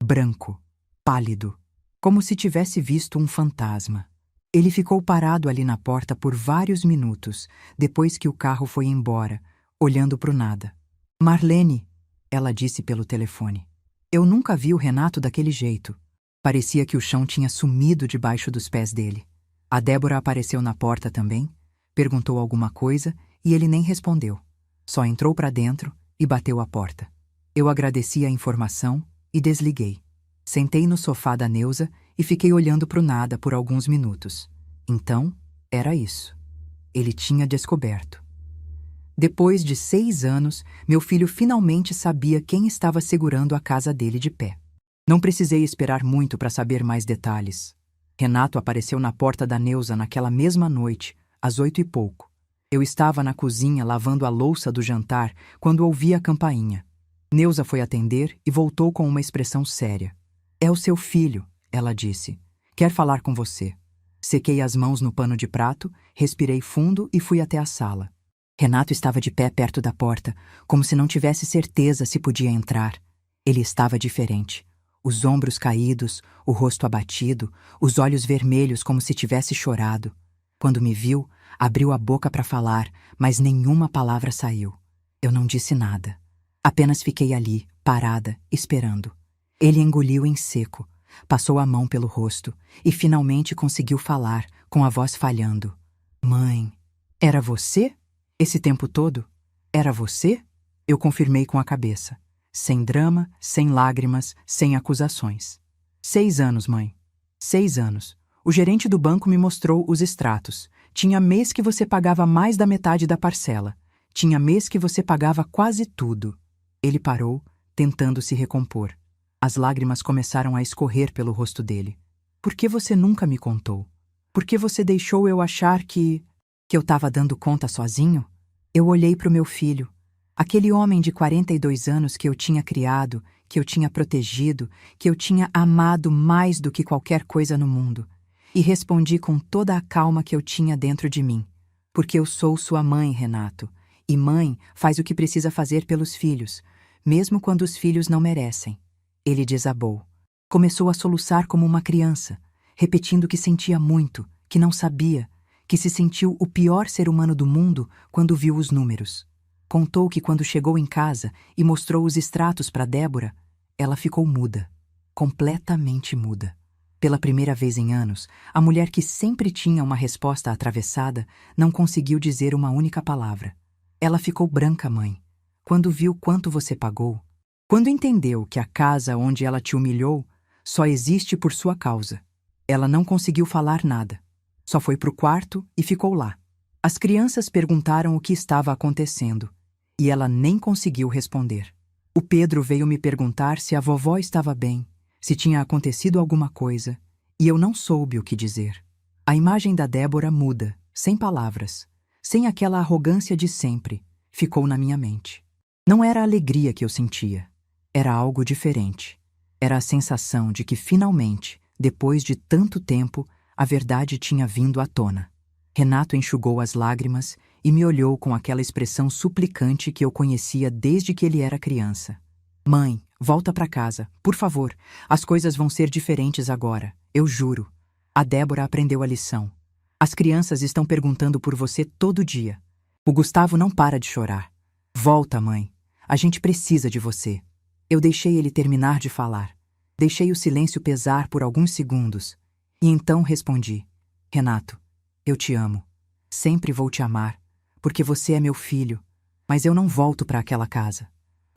Speaker 1: Branco, pálido, como se tivesse visto um fantasma. Ele ficou parado ali na porta por vários minutos, depois que o carro foi embora, olhando para o nada. "Marlene", ela disse pelo telefone. Eu nunca vi o Renato daquele jeito. Parecia que o chão tinha sumido debaixo dos pés dele. A Débora apareceu na porta também, perguntou alguma coisa e ele nem respondeu. Só entrou para dentro e bateu a porta. Eu agradeci a informação e desliguei. Sentei no sofá da Neuza e fiquei olhando para o nada por alguns minutos. Então, era isso. Ele tinha descoberto. Depois de 6 anos, meu filho finalmente sabia quem estava segurando a casa dele de pé. Não precisei esperar muito para saber mais detalhes. Renato apareceu na porta da Neuza naquela mesma noite, às 8 e pouco. Eu estava na cozinha lavando a louça do jantar quando ouvi a campainha. Neuza foi atender e voltou com uma expressão séria. "É o seu filho", ela disse. "Quer falar com você." Sequei as mãos no pano de prato, respirei fundo e fui até a sala. Renato estava de pé perto da porta, como se não tivesse certeza se podia entrar. Ele estava diferente. Os ombros caídos, o rosto abatido, os olhos vermelhos como se tivesse chorado. Quando me viu, abriu a boca para falar, mas nenhuma palavra saiu. Eu não disse nada. Apenas fiquei ali, parada, esperando. Ele engoliu em seco, passou a mão pelo rosto e finalmente conseguiu falar, com a voz falhando. Mãe, era você? Esse tempo todo? Era você? Eu confirmei com a cabeça. Sem drama, sem lágrimas, sem acusações. 6 anos, mãe. 6 anos. O gerente do banco me mostrou os extratos. Tinha mês que você pagava mais da metade da parcela. Tinha mês que você pagava quase tudo. Ele parou, tentando se recompor. As lágrimas começaram a escorrer pelo rosto dele. Por que você nunca me contou? Por que você deixou eu achar que eu estava dando conta sozinho? Eu olhei para o meu filho. Aquele homem de 42 anos que eu tinha criado, que eu tinha protegido, que eu tinha amado mais do que qualquer coisa no mundo. E respondi com toda a calma que eu tinha dentro de mim. Porque eu sou sua mãe, Renato. E mãe faz o que precisa fazer pelos filhos, mesmo quando os filhos não merecem. Ele desabou. Começou a soluçar como uma criança, repetindo que sentia muito, que não sabia, que se sentiu o pior ser humano do mundo quando viu os números. Contou que quando chegou em casa e mostrou os extratos para Débora, ela ficou muda, completamente muda. Pela primeira vez em anos, a mulher que sempre tinha uma resposta atravessada não conseguiu dizer uma única palavra. Ela ficou branca, mãe. Quando viu quanto você pagou, quando entendeu que a casa onde ela te humilhou só existe por sua causa. Ela não conseguiu falar nada. Só foi pro quarto e ficou lá. As crianças perguntaram o que estava acontecendo. E ela nem conseguiu responder. O Pedro veio me perguntar se a vovó estava bem, se tinha acontecido alguma coisa, e eu não soube o que dizer. A imagem da Débora muda, sem palavras, sem aquela arrogância de sempre, ficou na minha mente. Não era a alegria que eu sentia, era algo diferente. Era a sensação de que finalmente, depois de tanto tempo, a verdade tinha vindo à tona. Renato enxugou as lágrimas e me olhou com aquela expressão suplicante que eu conhecia desde que ele era criança. Mãe, volta para casa, por favor. As coisas vão ser diferentes agora, eu juro. A Débora aprendeu a lição. As crianças estão perguntando por você todo dia. O Gustavo não para de chorar. Volta, mãe. A gente precisa de você. Eu deixei ele terminar de falar. Deixei o silêncio pesar por alguns segundos. E então respondi. Renato, eu te amo. Sempre vou te amar, porque você é meu filho. Mas eu não volto para aquela casa.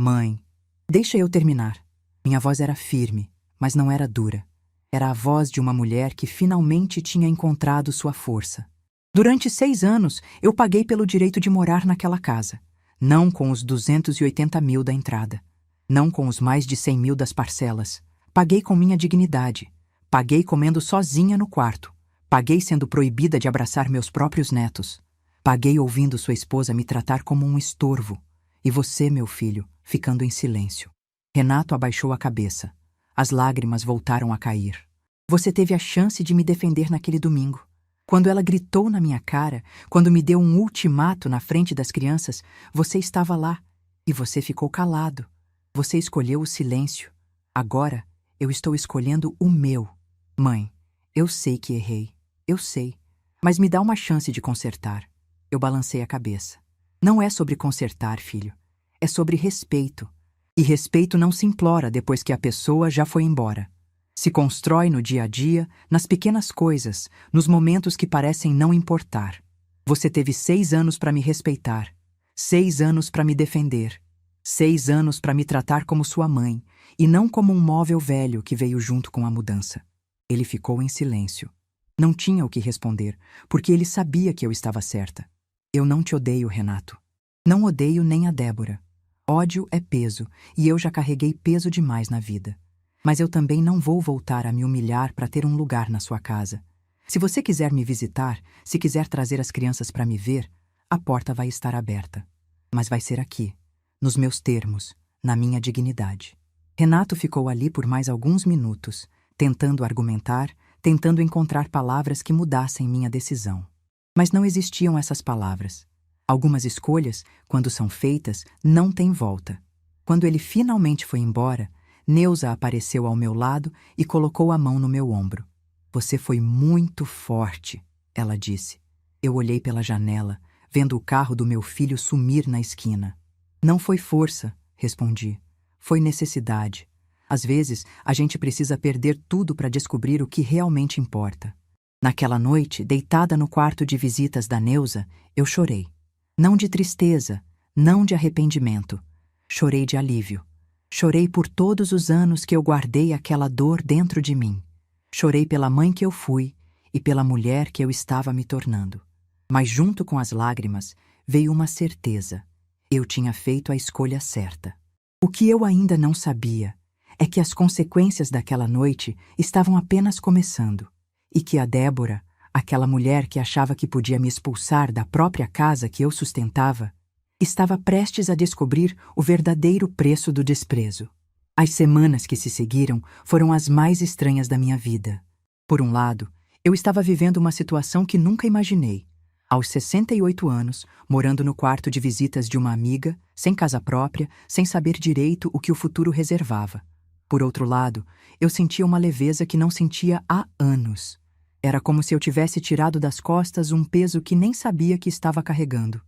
Speaker 1: Mãe, deixa eu terminar. Minha voz era firme, mas não era dura. Era a voz de uma mulher que finalmente tinha encontrado sua força. Durante 6 anos, eu paguei pelo direito de morar naquela casa. Não com os 280 mil da entrada. Não com os mais de 100 mil das parcelas. Paguei com minha dignidade. Paguei comendo sozinha no quarto. Paguei sendo proibida de abraçar meus próprios netos. Paguei ouvindo sua esposa me tratar como um estorvo. E você, meu filho, ficando em silêncio. Renato abaixou a cabeça. As lágrimas voltaram a cair. Você teve a chance de me defender naquele domingo. Quando ela gritou na minha cara, quando me deu um ultimato na frente das crianças, você estava lá. E você ficou calado. Você escolheu o silêncio. Agora, eu estou escolhendo o meu. Mãe, eu sei que errei. Eu sei. Mas me dá uma chance de consertar. Eu balancei a cabeça. Não é sobre consertar, filho. É sobre respeito. E respeito não se implora depois que a pessoa já foi embora. Se constrói no dia a dia, nas pequenas coisas, nos momentos que parecem não importar. Você teve 6 anos para me respeitar. 6 anos para me defender. 6 anos para me tratar como sua mãe, e não como um móvel velho que veio junto com a mudança. Ele ficou em silêncio. Não tinha o que responder, porque ele sabia que eu estava certa. Eu não te odeio, Renato. Não odeio nem a Débora. Ódio é peso, e eu já carreguei peso demais na vida. Mas eu também não vou voltar a me humilhar para ter um lugar na sua casa. Se você quiser me visitar, se quiser trazer as crianças para me ver, a porta vai estar aberta. Mas vai ser aqui, nos meus termos, na minha dignidade. Renato ficou ali por mais alguns minutos, tentando argumentar, tentando encontrar palavras que mudassem minha decisão. Mas não existiam essas palavras. Algumas escolhas, quando são feitas, não têm volta. Quando ele finalmente foi embora, Neuza apareceu ao meu lado e colocou a mão no meu ombro. Você foi muito forte, ela disse. Eu olhei pela janela, vendo o carro do meu filho sumir na esquina. Não foi força, respondi. Foi necessidade. Às vezes, a gente precisa perder tudo para descobrir o que realmente importa. Naquela noite, deitada no quarto de visitas da Neuza, eu chorei. Não de tristeza, não de arrependimento. Chorei de alívio. Chorei por todos os anos que eu guardei aquela dor dentro de mim. Chorei pela mãe que eu fui e pela mulher que eu estava me tornando. Mas junto com as lágrimas veio uma certeza. Eu tinha feito a escolha certa. O que eu ainda não sabia é que as consequências daquela noite estavam apenas começando e que a Débora, aquela mulher que achava que podia me expulsar da própria casa que eu sustentava, estava prestes a descobrir o verdadeiro preço do desprezo. As semanas que se seguiram foram as mais estranhas da minha vida. Por um lado, eu estava vivendo uma situação que nunca imaginei. Aos 68 anos, morando no quarto de visitas de uma amiga, sem casa própria, sem saber direito o que o futuro reservava. Por outro lado, eu sentia uma leveza que não sentia há anos. Era como se eu tivesse tirado das costas um peso que nem sabia que estava carregando.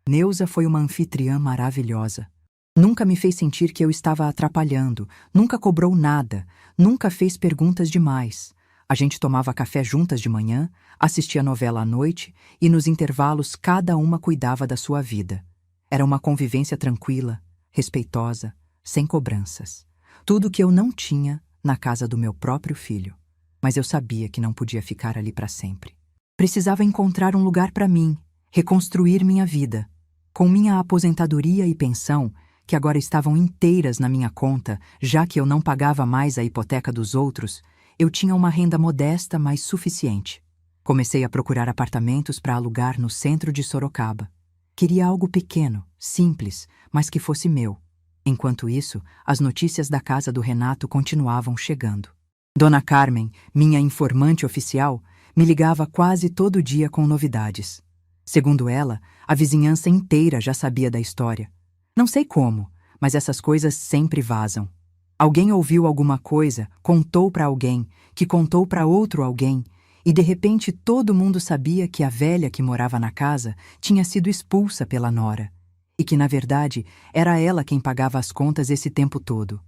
Speaker 1: Neuza foi uma anfitriã maravilhosa. Nunca me fez sentir que eu estava atrapalhando, nunca cobrou nada, nunca fez perguntas demais. A gente tomava café juntas de manhã, assistia novela à noite e nos intervalos cada uma cuidava da sua vida. Era uma convivência tranquila, respeitosa, sem cobranças. Tudo que eu não tinha na casa do meu próprio filho. Mas eu sabia que não podia ficar ali para sempre. Precisava encontrar um lugar para mim, reconstruir minha vida. Com minha aposentadoria e pensão, que agora estavam inteiras na minha conta, já que eu não pagava mais a hipoteca dos outros, eu tinha uma renda modesta, mas suficiente. Comecei a procurar apartamentos para alugar no centro de Sorocaba. Queria algo pequeno, simples, mas que fosse meu. Enquanto isso, as notícias da casa do Renato continuavam chegando. Dona Carmen, minha informante oficial, me ligava quase todo dia com novidades. Segundo ela, a vizinhança inteira já sabia da história. Não sei como, mas essas coisas sempre vazam. Alguém ouviu alguma coisa, contou para alguém, que contou para outro alguém, e de repente todo mundo sabia que a velha que morava na casa tinha sido expulsa pela nora, e que, na verdade, era ela quem pagava as contas esse tempo todo.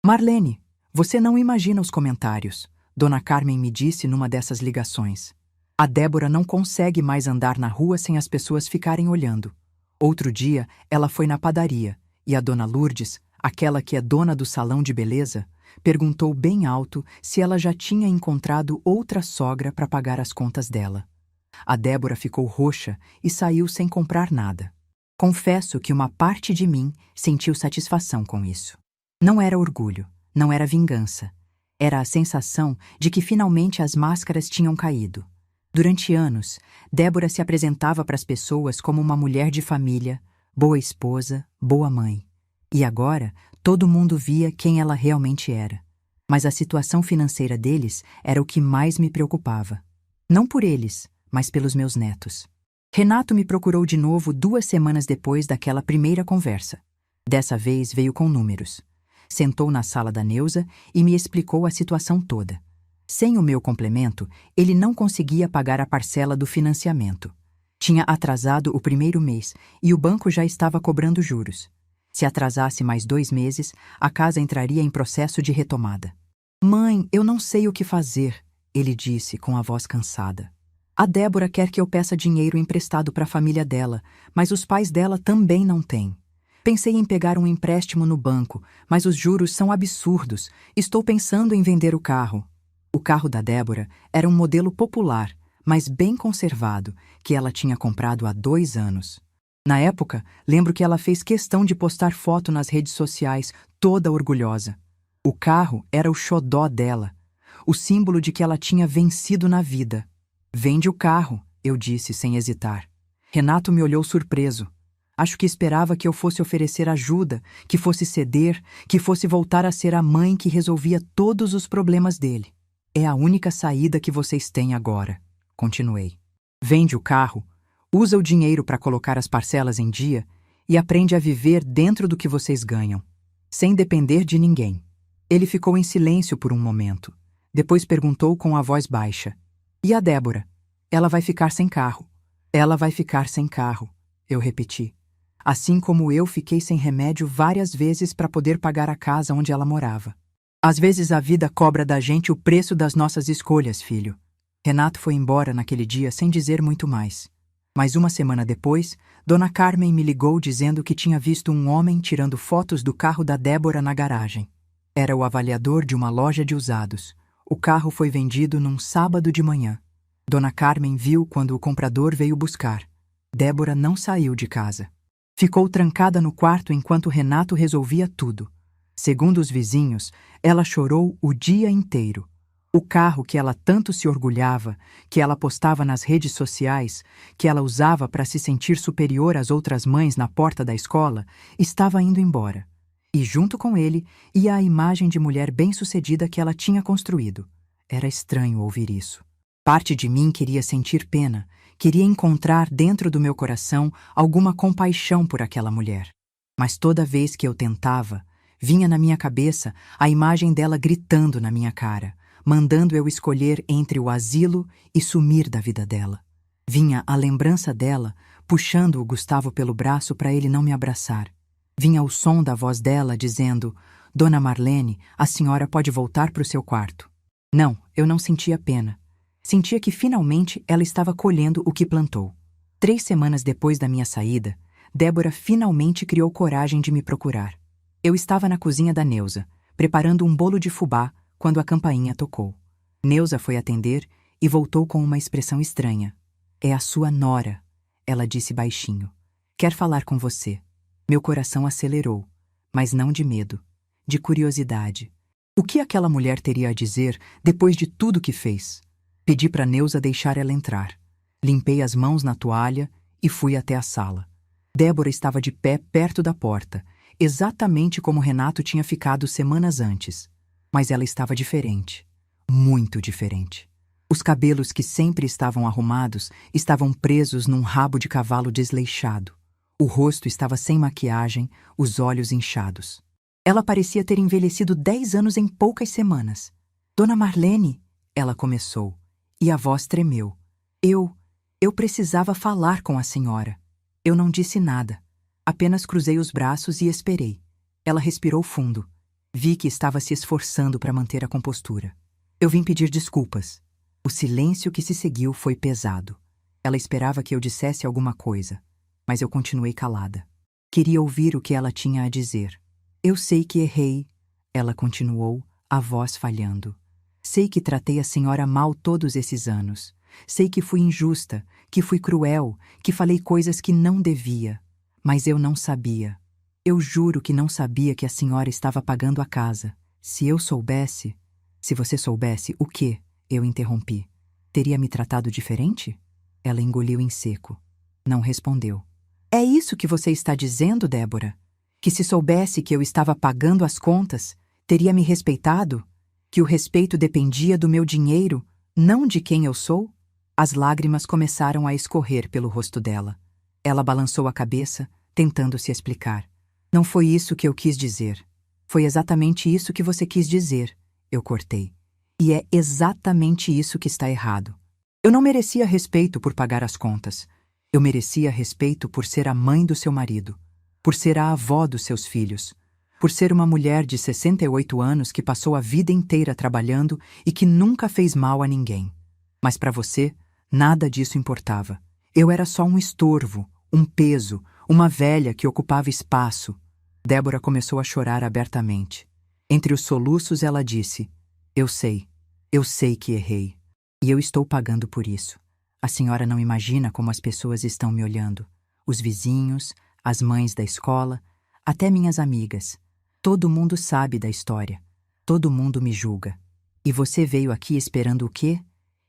Speaker 1: Marlene, você não imagina os comentários, Dona Carmen me disse numa dessas ligações. A Débora não consegue mais andar na rua sem as pessoas ficarem olhando. Outro dia, ela foi na padaria, e a Dona Lourdes, aquela que é dona do salão de beleza, perguntou bem alto se ela já tinha encontrado outra sogra para pagar as contas dela. A Débora ficou roxa e saiu sem comprar nada. Confesso que uma parte de mim sentiu satisfação com isso. Não era orgulho, não era vingança. Era a sensação de que finalmente as máscaras tinham caído. Durante anos, Débora se apresentava para as pessoas como uma mulher de família, boa esposa, boa mãe. E agora, todo mundo via quem ela realmente era. Mas a situação financeira deles era o que mais me preocupava. Não por eles, mas pelos meus netos. Renato me procurou de novo 2 semanas depois daquela primeira conversa. Dessa vez veio com números. Sentou na sala da Neuza e me explicou a situação toda. Sem o meu complemento, ele não conseguia pagar a parcela do financiamento. Tinha atrasado o primeiro mês e o banco já estava cobrando juros. Se atrasasse mais 2 meses, a casa entraria em processo de retomada. Mãe, eu não sei o que fazer, ele disse com a voz cansada. A Débora quer que eu peça dinheiro emprestado para a família dela, mas os pais dela também não têm. Pensei em pegar um empréstimo no banco, mas os juros são absurdos. Estou pensando em vender o carro. O carro da Débora era um modelo popular, mas bem conservado, que ela tinha comprado há 2 anos. Na época, lembro que ela fez questão de postar foto nas redes sociais, toda orgulhosa. O carro era o xodó dela, o símbolo de que ela tinha vencido na vida. Vende o carro, eu disse sem hesitar. Renato me olhou surpreso. Acho que esperava que eu fosse oferecer ajuda, que fosse ceder, que fosse voltar a ser a mãe que resolvia todos os problemas dele. É a única saída que vocês têm agora, continuei. Vende o carro, Usa o dinheiro para colocar as parcelas em dia e aprende a viver dentro do que vocês ganham, sem depender de ninguém. Ele ficou em silêncio por um momento. Depois perguntou com a voz baixa: E a Débora? Ela vai ficar sem carro. Ela vai ficar sem carro, eu repeti. Assim como eu fiquei sem remédio várias vezes para poder pagar a casa onde ela morava. Às vezes a vida cobra da gente o preço das nossas escolhas, filho. Renato foi embora naquele dia sem dizer muito mais. Mas uma semana depois, Dona Carmen me ligou dizendo que tinha visto um homem tirando fotos do carro da Débora na garagem. Era o avaliador de uma loja de usados. O carro foi vendido num sábado de manhã. Dona Carmen viu quando o comprador veio buscar. Débora não saiu de casa. Ficou trancada no quarto enquanto Renato resolvia tudo. Segundo os vizinhos, ela chorou o dia inteiro. O carro que ela tanto se orgulhava, que ela postava nas redes sociais, que ela usava para se sentir superior às outras mães na porta da escola, estava indo embora. E junto com ele ia a imagem de mulher bem-sucedida que ela tinha construído. Era estranho ouvir isso. Parte de mim queria sentir pena, queria encontrar dentro do meu coração alguma compaixão por aquela mulher. Mas toda vez que eu tentava, vinha na minha cabeça a imagem dela gritando na minha cara, mandando eu escolher entre o asilo e sumir da vida dela. Vinha a lembrança dela, puxando o Gustavo pelo braço para ele não me abraçar. Vinha o som da voz dela dizendo: Dona Marlene, a senhora pode voltar para o seu quarto. Não, eu não sentia pena. Sentia que finalmente ela estava colhendo o que plantou. 3 semanas depois da minha saída, Débora finalmente criou coragem de me procurar. Eu estava na cozinha da Neuza, preparando um bolo de fubá, quando a campainha tocou. Neuza foi atender e voltou com uma expressão estranha. É a sua nora, ela disse baixinho. Quer falar com você. Meu coração acelerou, mas não de medo, de curiosidade. O que aquela mulher teria a dizer depois de tudo que fez? Pedi para Neuza deixar ela entrar. Limpei as mãos na toalha e fui até a sala. Débora estava de pé perto da porta, exatamente como Renato tinha ficado semanas antes. Mas ela estava diferente, muito diferente. Os cabelos que sempre estavam arrumados estavam presos num rabo de cavalo desleixado. O rosto estava sem maquiagem, os olhos inchados. Ela parecia ter envelhecido 10 anos em poucas semanas. Dona Marlene, ela começou, e a voz tremeu. Eu precisava falar com a senhora. Eu não disse nada. Apenas cruzei os braços e esperei. Ela respirou fundo. Vi que estava se esforçando para manter a compostura. Eu vim pedir desculpas. O silêncio que se seguiu foi pesado. Ela esperava que eu dissesse alguma coisa, mas eu continuei calada. Queria ouvir o que ela tinha a dizer. Eu sei que errei, ela continuou, a voz falhando. Sei que tratei a senhora mal todos esses anos. Sei que fui injusta, que fui cruel, que falei coisas que não devia. Mas eu não sabia. Eu juro que não sabia que a senhora estava pagando a casa. Se eu soubesse... Se você soubesse o quê? Eu interrompi. Teria me tratado diferente? Ela engoliu em seco. Não respondeu. É isso que você está dizendo, Débora? Que se soubesse que eu estava pagando as contas, teria me respeitado? Que o respeito dependia do meu dinheiro, não de quem eu sou? As lágrimas começaram a escorrer pelo rosto dela. Ela balançou a cabeça, tentando se explicar. Não foi isso que eu quis dizer. Foi exatamente isso que você quis dizer, eu cortei. E é exatamente isso que está errado. Eu não merecia respeito por pagar as contas. Eu merecia respeito por ser a mãe do seu marido, por ser a avó dos seus filhos, por ser uma mulher de 68 anos que passou a vida inteira trabalhando e que nunca fez mal a ninguém. Mas para você, nada disso importava. Eu era só um estorvo, um peso, uma velha que ocupava espaço. Débora começou a chorar abertamente. Entre os soluços ela disse: eu sei que errei. E eu estou pagando por isso. A senhora não imagina como as pessoas estão me olhando. Os vizinhos, as mães da escola, até minhas amigas. Todo mundo sabe da história. Todo mundo me julga. E você veio aqui esperando o quê?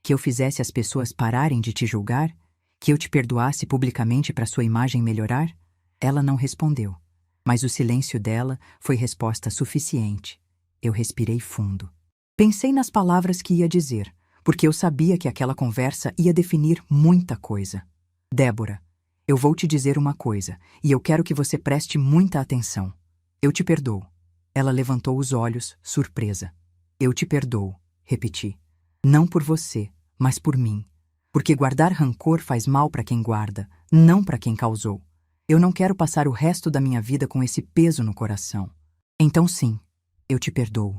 Speaker 1: Que eu fizesse as pessoas pararem de te julgar? Que eu te perdoasse publicamente para sua imagem melhorar? Ela não respondeu. Mas o silêncio dela foi resposta suficiente. Eu respirei fundo. Pensei nas palavras que ia dizer, porque eu sabia que aquela conversa ia definir muita coisa. Débora, eu vou te dizer uma coisa, e eu quero que você preste muita atenção. Eu te perdoo. Ela levantou os olhos, surpresa. Eu te perdoo, repeti. Não por você, mas por mim. Porque guardar rancor faz mal para quem guarda, não para quem causou. Eu não quero passar o resto da minha vida com esse peso no coração. Então sim, eu te perdoo.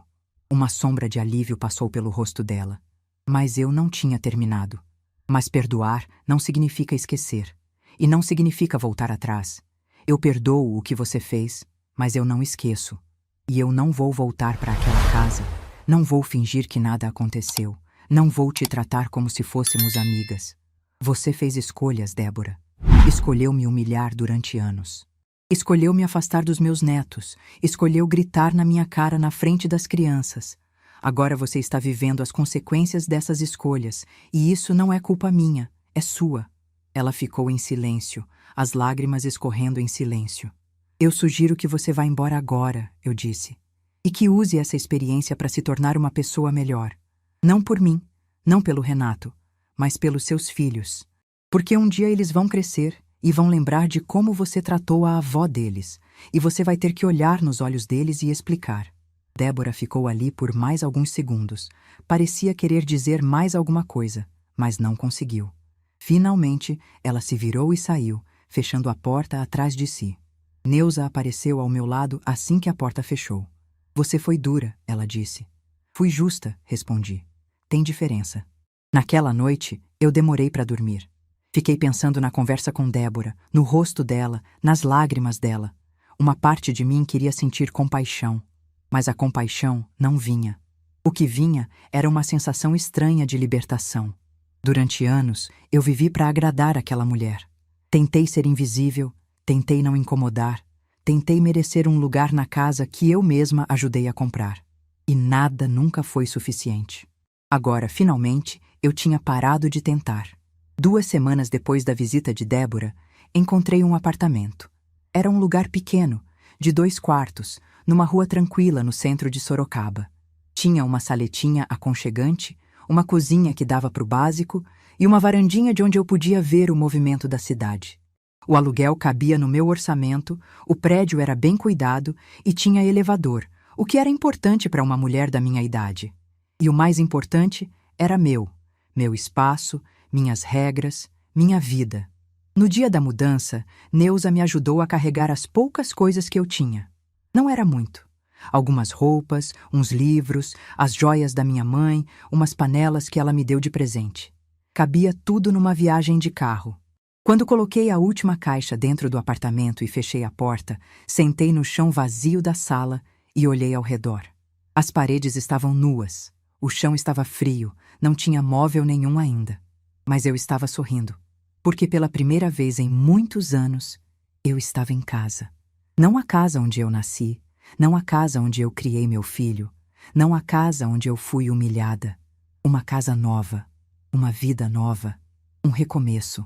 Speaker 1: Uma sombra de alívio passou pelo rosto dela. Mas eu não tinha terminado. Mas perdoar não significa esquecer. E não significa voltar atrás. Eu perdoo o que você fez, mas eu não esqueço. E eu não vou voltar para aquela casa. Não vou fingir que nada aconteceu. Não vou te tratar como se fôssemos amigas. Você fez escolhas, Débora. Escolheu me humilhar durante anos. Escolheu me afastar dos meus netos. Escolheu gritar na minha cara na frente das crianças. Agora você está vivendo as consequências dessas escolhas, e isso não é culpa minha, é sua. Ela ficou em silêncio, as lágrimas escorrendo em silêncio. Eu sugiro que você vá embora agora, eu disse, e que use essa experiência para se tornar uma pessoa melhor. Não por mim, não pelo Renato, mas pelos seus filhos. Porque um dia eles vão crescer e vão lembrar de como você tratou a avó deles, e você vai ter que olhar nos olhos deles e explicar. Débora ficou ali por mais alguns segundos. Parecia querer dizer mais alguma coisa, mas não conseguiu. Finalmente, ela se virou e saiu, fechando a porta atrás de si. Neuza apareceu ao meu lado assim que a porta fechou. Você foi dura, ela disse. Fui justa, respondi. Tem diferença. Naquela noite, eu demorei para dormir. Fiquei pensando na conversa com Débora, no rosto dela, nas lágrimas dela. Uma parte de mim queria sentir compaixão, mas a compaixão não vinha. O que vinha era uma sensação estranha de libertação. Durante anos, eu vivi para agradar aquela mulher. Tentei ser invisível, tentei não incomodar, tentei merecer um lugar na casa que eu mesma ajudei a comprar. E nada nunca foi suficiente. Agora, finalmente, eu tinha parado de tentar. 2 semanas depois da visita de Débora, encontrei um apartamento. Era um lugar pequeno, de 2 quartos, numa rua tranquila no centro de Sorocaba. Tinha uma saletinha aconchegante, uma cozinha que dava para o básico e uma varandinha de onde eu podia ver o movimento da cidade. O aluguel cabia no meu orçamento, o prédio era bem cuidado e tinha elevador, o que era importante para uma mulher da minha idade. E o mais importante era meu espaço, minhas regras, minha vida. No dia da mudança, Neuza me ajudou a carregar as poucas coisas que eu tinha. Não era muito. Algumas roupas, uns livros, as joias da minha mãe, umas panelas que ela me deu de presente. Cabia tudo numa viagem de carro. Quando coloquei a última caixa dentro do apartamento e fechei a porta, sentei no chão vazio da sala e olhei ao redor. As paredes estavam nuas, o chão estava frio, não tinha móvel nenhum ainda. Mas eu estava sorrindo, porque pela primeira vez em muitos anos, eu estava em casa. Não a casa onde eu nasci, não a casa onde eu criei meu filho, não a casa onde eu fui humilhada. Uma casa nova, uma vida nova, um recomeço.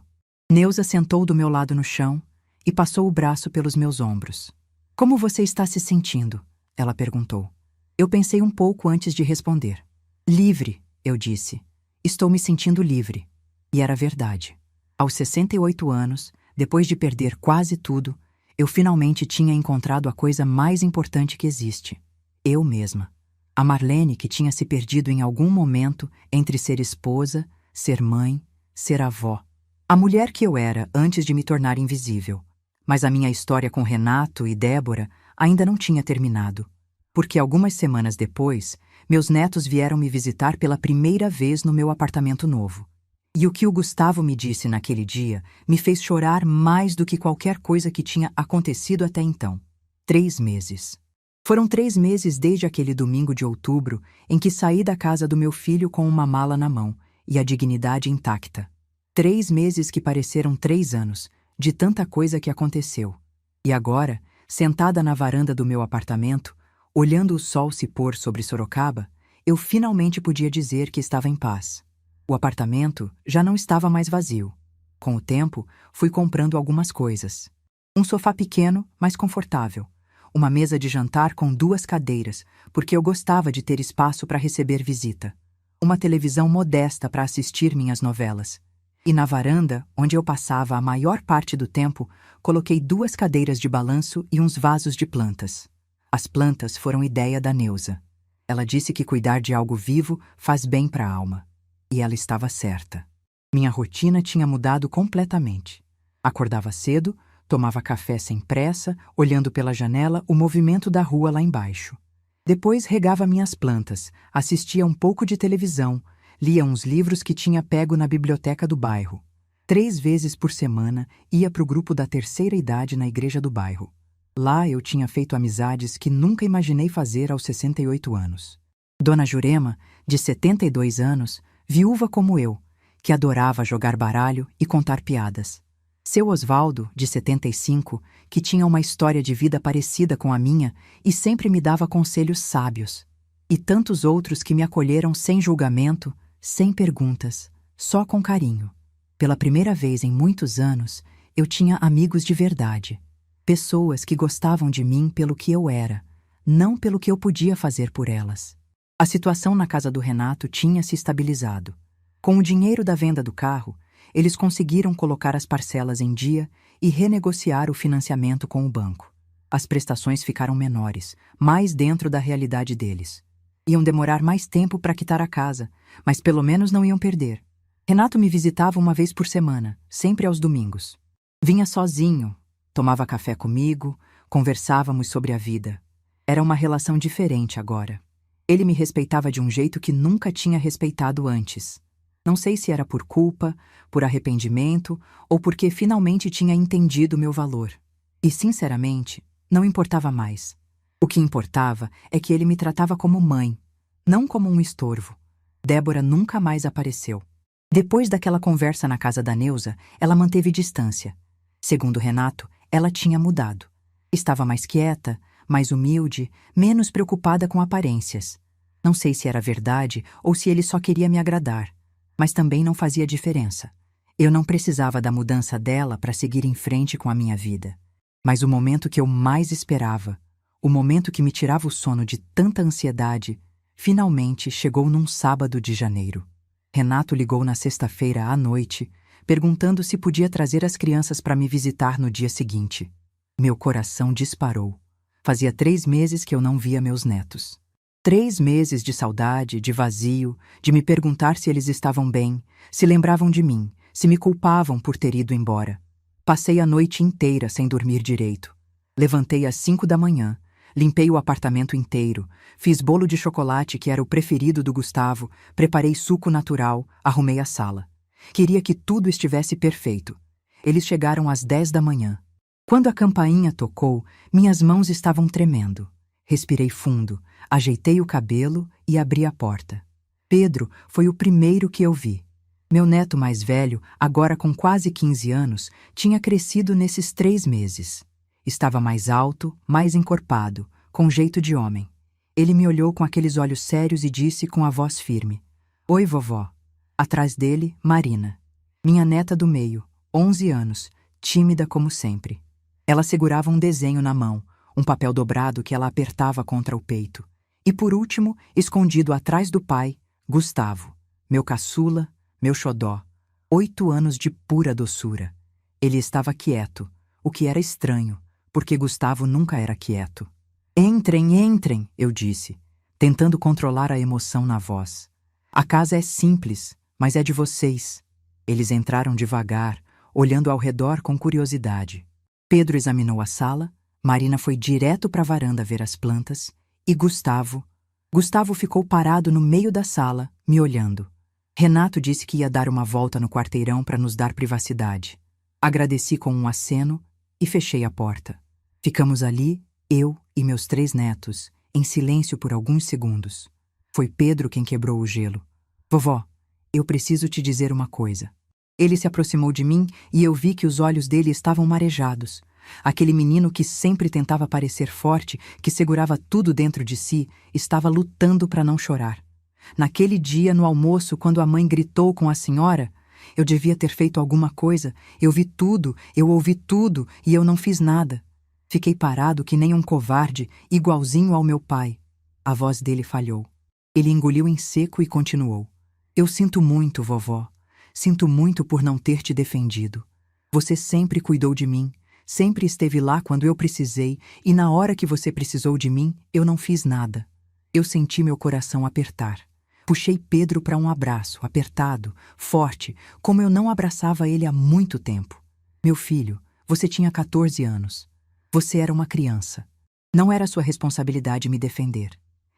Speaker 1: Neuza sentou do meu lado no chão e passou o braço pelos meus ombros. Como você está se sentindo? Ela perguntou. Eu pensei um pouco antes de responder. Livre, eu disse. Estou me sentindo livre. E era verdade. Aos 68 anos, depois de perder quase tudo, eu finalmente tinha encontrado a coisa mais importante que existe. Eu mesma. A Marlene que tinha se perdido em algum momento entre ser esposa, ser mãe, ser avó. A mulher que eu era antes de me tornar invisível. Mas a minha história com Renato e Débora ainda não tinha terminado. Porque algumas semanas depois, meus netos vieram me visitar pela primeira vez no meu apartamento novo. E o que o Gustavo me disse naquele dia me fez chorar mais do que qualquer coisa que tinha acontecido até então. 3 meses. Foram 3 meses desde aquele domingo de outubro em que saí da casa do meu filho com uma mala na mão e a dignidade intacta. 3 meses que pareceram 3 anos, de tanta coisa que aconteceu. E agora, sentada na varanda do meu apartamento, olhando o sol se pôr sobre Sorocaba, eu finalmente podia dizer que estava em paz. O apartamento já não estava mais vazio. Com o tempo, fui comprando algumas coisas. Um sofá pequeno, mas confortável. Uma mesa de jantar com 2 cadeiras, porque eu gostava de ter espaço para receber visita. Uma televisão modesta para assistir minhas novelas. E na varanda, onde eu passava a maior parte do tempo, coloquei 2 cadeiras de balanço e uns vasos de plantas. As plantas foram ideia da Neuza. Ela disse que cuidar de algo vivo faz bem para a alma. E ela estava certa. Minha rotina tinha mudado completamente. Acordava cedo, tomava café sem pressa, olhando pela janela o movimento da rua lá embaixo. Depois regava minhas plantas, assistia um pouco de televisão, lia uns livros que tinha pego na biblioteca do bairro. 3 vezes por semana ia para o grupo da terceira idade na igreja do bairro. Lá eu tinha feito amizades que nunca imaginei fazer aos 68 anos. Dona Jurema, de 72 anos, viúva como eu, que adorava jogar baralho e contar piadas. Seu Osvaldo, de 75, que tinha uma história de vida parecida com a minha e sempre me dava conselhos sábios. E tantos outros que me acolheram sem julgamento, sem perguntas, só com carinho. Pela primeira vez em muitos anos, eu tinha amigos de verdade. Pessoas que gostavam de mim pelo que eu era, não pelo que eu podia fazer por elas. A situação na casa do Renato tinha se estabilizado. Com o dinheiro da venda do carro, eles conseguiram colocar as parcelas em dia e renegociar o financiamento com o banco. As prestações ficaram menores, mais dentro da realidade deles. Iam demorar mais tempo para quitar a casa, mas pelo menos não iam perder. Renato me visitava uma vez por semana, sempre aos domingos. Vinha sozinho, tomava café comigo, conversávamos sobre a vida. Era uma relação diferente agora. Ele me respeitava de um jeito que nunca tinha respeitado antes. Não sei se era por culpa, por arrependimento ou porque finalmente tinha entendido meu valor. E, sinceramente, não importava mais. O que importava é que ele me tratava como mãe, não como um estorvo. Débora nunca mais apareceu. Depois daquela conversa na casa da Neuza, ela manteve distância. Segundo Renato, ela tinha mudado. Estava mais quieta, mais humilde, menos preocupada com aparências. Não sei se era verdade ou se ele só queria me agradar. Mas também não fazia diferença. Eu não precisava da mudança dela para seguir em frente com a minha vida. Mas o momento que eu mais esperava, o momento que me tirava o sono de tanta ansiedade, finalmente chegou num sábado de janeiro. Renato ligou na sexta-feira à noite, perguntando se podia trazer as crianças para me visitar no dia seguinte. Meu coração disparou. Fazia 3 meses que eu não via meus netos. 3 meses de saudade, de vazio, de me perguntar se eles estavam bem, se lembravam de mim, se me culpavam por ter ido embora. Passei a noite inteira sem dormir direito. Levantei às 5 da manhã, limpei o apartamento inteiro, fiz bolo de chocolate que era o preferido do Gustavo, preparei suco natural, arrumei a sala. Queria que tudo estivesse perfeito. Eles chegaram às 10 da manhã. Quando a campainha tocou, minhas mãos estavam tremendo. Respirei fundo, ajeitei o cabelo e abri a porta. Pedro foi o primeiro que eu vi. Meu neto mais velho, agora com quase 15 anos, tinha crescido nesses 3 meses. Estava mais alto, mais encorpado, com jeito de homem. Ele me olhou com aqueles olhos sérios e disse com a voz firme: "Oi, vovó." Atrás dele, Marina. Minha neta do meio, 11 anos, tímida como sempre. Ela segurava um desenho na mão, um papel dobrado que ela apertava contra o peito. E por último, escondido atrás do pai, Gustavo, meu caçula, meu xodó. 8 anos de pura doçura. Ele estava quieto, o que era estranho, porque Gustavo nunca era quieto. "Entrem, entrem", eu disse, tentando controlar a emoção na voz. "A casa é simples, mas é de vocês." Eles entraram devagar, olhando ao redor com curiosidade. Pedro examinou a sala, Marina foi direto para a varanda ver as plantas, e Gustavo ficou parado no meio da sala, me olhando. Renato disse que ia dar uma volta no quarteirão para nos dar privacidade. Agradeci com um aceno e fechei a porta. Ficamos ali, eu e meus 3 netos, em silêncio por alguns segundos. Foi Pedro quem quebrou o gelo. "Vovó, eu preciso te dizer uma coisa." Ele se aproximou de mim e eu vi que os olhos dele estavam marejados. Aquele menino que sempre tentava parecer forte, que segurava tudo dentro de si, estava lutando para não chorar. Naquele dia, no almoço, quando a mãe gritou com a senhora, eu devia ter feito alguma coisa. Eu vi tudo, eu ouvi tudo e eu não fiz nada. Fiquei parado que nem um covarde, igualzinho ao meu pai. A voz dele falhou. Ele engoliu em seco e continuou: "Eu sinto muito, vovó. Sinto muito por não ter te defendido. Você sempre cuidou de mim, sempre esteve lá quando eu precisei, e na hora que você precisou de mim, eu não fiz nada. Eu senti meu coração apertar. Puxei Pedro para um abraço, apertado, forte, como eu não abraçava ele há muito tempo. Meu filho, você tinha 14 anos. Você era uma criança. Não era sua responsabilidade me defender.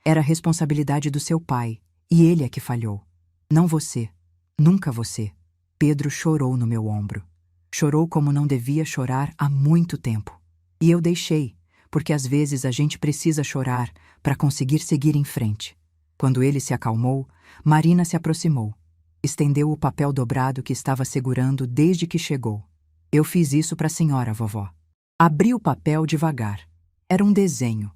Speaker 1: Era a responsabilidade do seu pai, e ele é que falhou. Não você. Nunca você. Pedro chorou no meu ombro. Chorou como não devia chorar há muito tempo. E eu deixei, porque às vezes a gente precisa chorar para conseguir seguir em frente. Quando ele se acalmou, Marina se aproximou. Estendeu o papel dobrado que estava segurando desde que chegou. Eu fiz isso para a senhora, vovó. Abri o papel devagar. Era um desenho.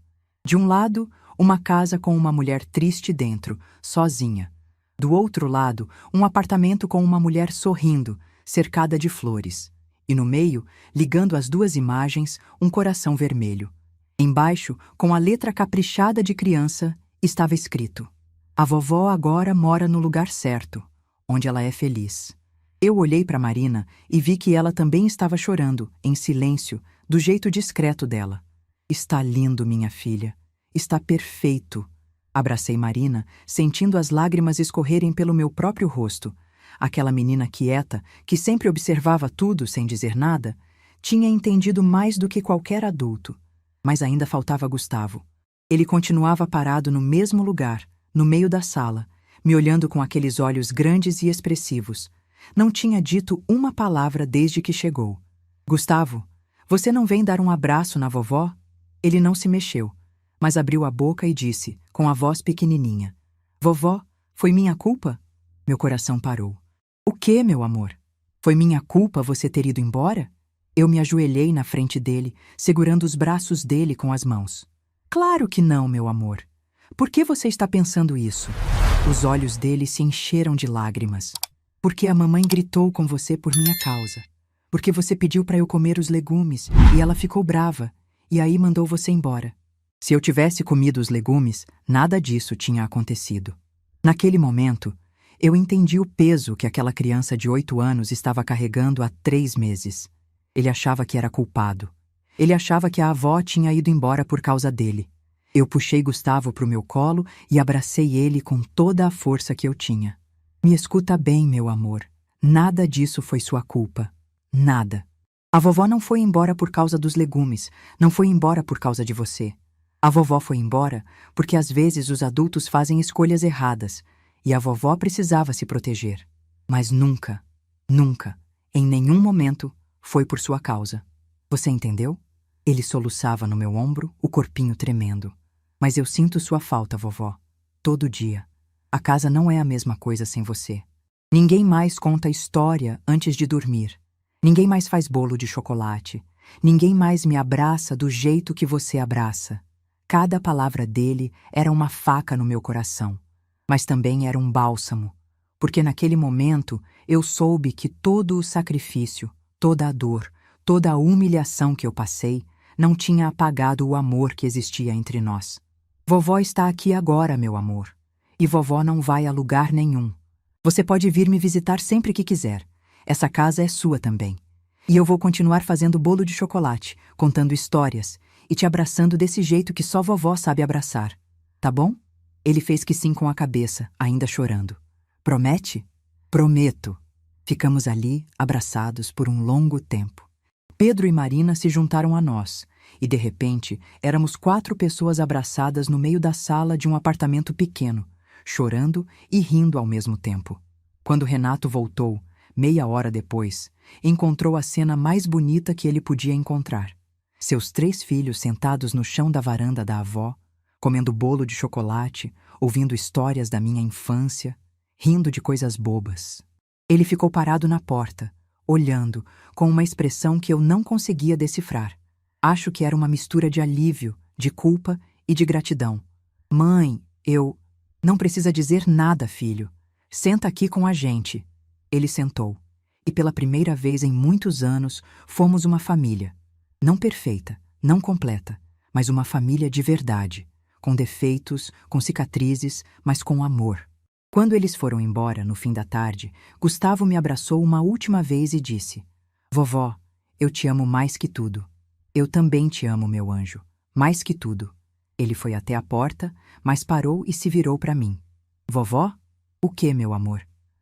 Speaker 1: De um lado, uma casa com uma mulher triste dentro, sozinha. Do outro lado, um apartamento com uma mulher sorrindo, cercada de flores. E no meio, ligando as duas imagens, um coração vermelho. Embaixo, com a letra caprichada de criança, estava escrito: a vovó agora mora no lugar certo, onde ela é feliz. Eu olhei para Marina e vi que ela também estava chorando, em silêncio, do jeito discreto dela. Está lindo, minha filha. Está perfeito. Abracei Marina, sentindo as lágrimas escorrerem pelo meu próprio rosto. Aquela menina quieta, que sempre observava tudo sem dizer nada, tinha entendido mais do que qualquer adulto. Mas ainda faltava Gustavo. Ele continuava parado no mesmo lugar, no meio da sala, me olhando com aqueles olhos grandes e expressivos. Não tinha dito uma palavra desde que chegou. Gustavo, você não vem dar um abraço na vovó? Ele não se mexeu, mas abriu a boca e disse, com a voz pequenininha: vovó, foi minha culpa? Meu coração parou. O quê, meu amor? Foi minha culpa você ter ido embora? Eu me ajoelhei na frente dele, segurando os braços dele com as mãos. Claro que não, meu amor. Por que você está pensando isso? Os olhos dele se encheram de lágrimas. Porque a mamãe gritou com você por minha causa. Porque você pediu para eu comer os legumes e ela ficou brava, e aí mandou você embora. Se eu tivesse comido os legumes, nada disso tinha acontecido. Naquele momento, eu entendi o peso que aquela criança de 8 anos estava carregando há 3 meses. Ele achava que era culpado. Ele achava que a avó tinha ido embora por causa dele. Eu puxei Gustavo para o meu colo e abracei ele com toda a força que eu tinha. Me escuta bem, meu amor. Nada disso foi sua culpa. Nada. A vovó não foi embora por causa dos legumes, não foi embora por causa de você. A vovó foi embora porque às vezes os adultos fazem escolhas erradas e a vovó precisava se proteger. Mas nunca, nunca, em nenhum momento, foi por sua causa. Você entendeu? Ele soluçava no meu ombro, o corpinho tremendo. Mas eu sinto sua falta, vovó. Todo dia. A casa não é a mesma coisa sem você. Ninguém mais conta história antes de dormir. Ninguém mais faz bolo de chocolate. Ninguém mais me abraça do jeito que você abraça. Cada palavra dele era uma faca no meu coração. Mas também era um bálsamo. Porque naquele momento eu soube que todo o sacrifício, toda a dor, toda a humilhação que eu passei não tinha apagado o amor que existia entre nós. Vovó está aqui agora, meu amor. E vovó não vai a lugar nenhum. Você pode vir me visitar sempre que quiser. Essa casa é sua também. E eu vou continuar fazendo bolo de chocolate, contando histórias e te abraçando desse jeito que só vovó sabe abraçar. Tá bom? Ele fez que sim com a cabeça, ainda chorando. Promete? Prometo. Ficamos ali, abraçados por um longo tempo. Pedro e Marina se juntaram a nós, e de repente éramos 4 pessoas abraçadas no meio da sala de um apartamento pequeno, chorando e rindo ao mesmo tempo. Quando Renato voltou, meia hora depois, encontrou a cena mais bonita que ele podia encontrar. Seus 3 filhos sentados no chão da varanda da avó, comendo bolo de chocolate, ouvindo histórias da minha infância, rindo de coisas bobas. Ele ficou parado na porta, olhando, com uma expressão que eu não conseguia decifrar. Acho que era uma mistura de alívio, de culpa e de gratidão. Mãe, eu... Não precisa dizer nada, filho. Senta aqui com a gente. Ele sentou. E pela primeira vez em muitos anos, fomos uma família. Não perfeita, não completa, mas uma família de verdade. Com defeitos, com cicatrizes, mas com amor. Quando eles foram embora, no fim da tarde, Gustavo me abraçou uma última vez e disse: Vovó, eu te amo mais que tudo. Eu também te amo, meu anjo, mais que tudo. Ele foi até a porta, mas parou e se virou para mim. Vovó? O que, meu amor?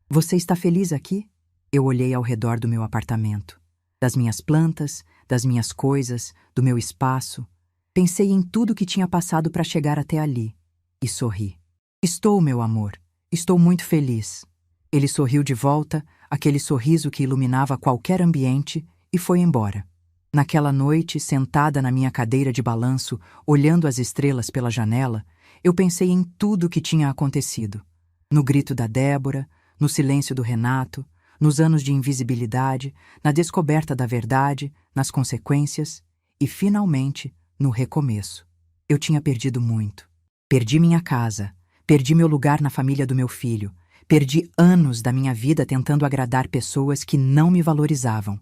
Speaker 1: Você está feliz aqui? Eu olhei ao redor do meu apartamento, das minhas plantas, das minhas coisas, do meu espaço. Pensei em tudo que tinha passado para chegar até ali e sorri. Estou, meu amor. Estou muito feliz. Ele sorriu de volta, aquele sorriso que iluminava qualquer ambiente, e foi embora. Naquela noite, sentada na minha cadeira de balanço, olhando as estrelas pela janela, eu pensei em tudo o que tinha acontecido. No grito da Débora, no silêncio do Renato, nos anos de invisibilidade, na descoberta da verdade, nas consequências e, finalmente, no recomeço. Eu tinha perdido muito. Perdi minha casa. Perdi meu lugar na família do meu filho. Perdi anos da minha vida tentando agradar pessoas que não me valorizavam.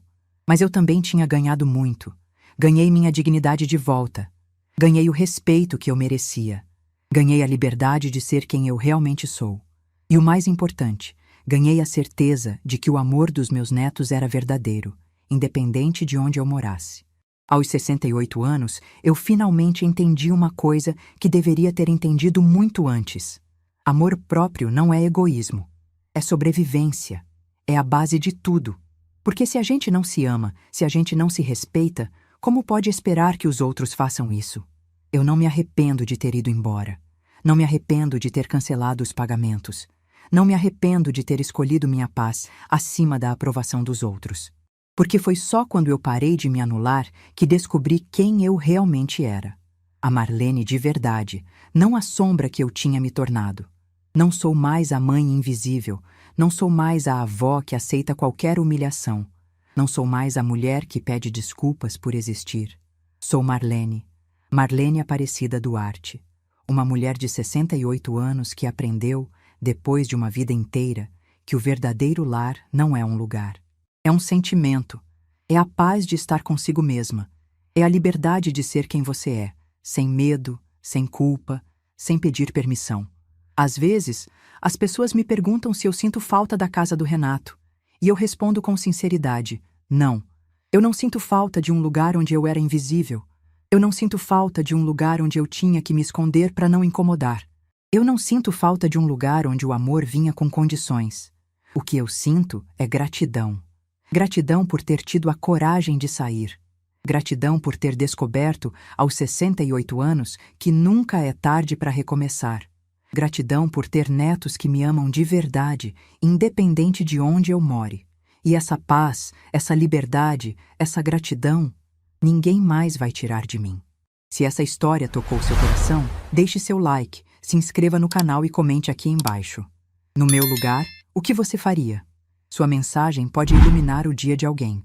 Speaker 1: Mas eu também tinha ganhado muito. Ganhei minha dignidade de volta. Ganhei o respeito que eu merecia. Ganhei a liberdade de ser quem eu realmente sou. E o mais importante, ganhei a certeza de que o amor dos meus netos era verdadeiro, independente de onde eu morasse. Aos 68 anos, eu finalmente entendi uma coisa que deveria ter entendido muito antes. Amor próprio não é egoísmo. É sobrevivência. É a base de tudo. Porque se a gente não se ama, se a gente não se respeita, como pode esperar que os outros façam isso? Eu não me arrependo de ter ido embora. Não me arrependo de ter cancelado os pagamentos. Não me arrependo de ter escolhido minha paz acima da aprovação dos outros. Porque foi só quando eu parei de me anular que descobri quem eu realmente era. A Marlene de verdade, não a sombra que eu tinha me tornado. Não sou mais a mãe invisível, não sou mais a avó que aceita qualquer humilhação. Não sou mais a mulher que pede desculpas por existir. Sou Marlene, Marlene Aparecida Duarte, uma mulher de 68 anos que aprendeu, depois de uma vida inteira, que o verdadeiro lar não é um lugar. É um sentimento, é a paz de estar consigo mesma, é a liberdade de ser quem você é, sem medo, sem culpa, sem pedir permissão. Às vezes, as pessoas me perguntam se eu sinto falta da casa do Renato, e eu respondo com sinceridade, não. Eu não sinto falta de um lugar onde eu era invisível. Eu não sinto falta de um lugar onde eu tinha que me esconder para não incomodar. Eu não sinto falta de um lugar onde o amor vinha com condições. O que eu sinto é gratidão. Gratidão por ter tido a coragem de sair. Gratidão por ter descoberto, aos 68 anos, que nunca é tarde para recomeçar. Gratidão por ter netos que me amam de verdade, independente de onde eu more. E essa paz, essa liberdade, essa gratidão, ninguém mais vai tirar de mim. Se essa história tocou seu coração, deixe seu like, se inscreva no canal e comente aqui embaixo. No meu lugar, o que você faria? Sua mensagem pode iluminar o dia de alguém.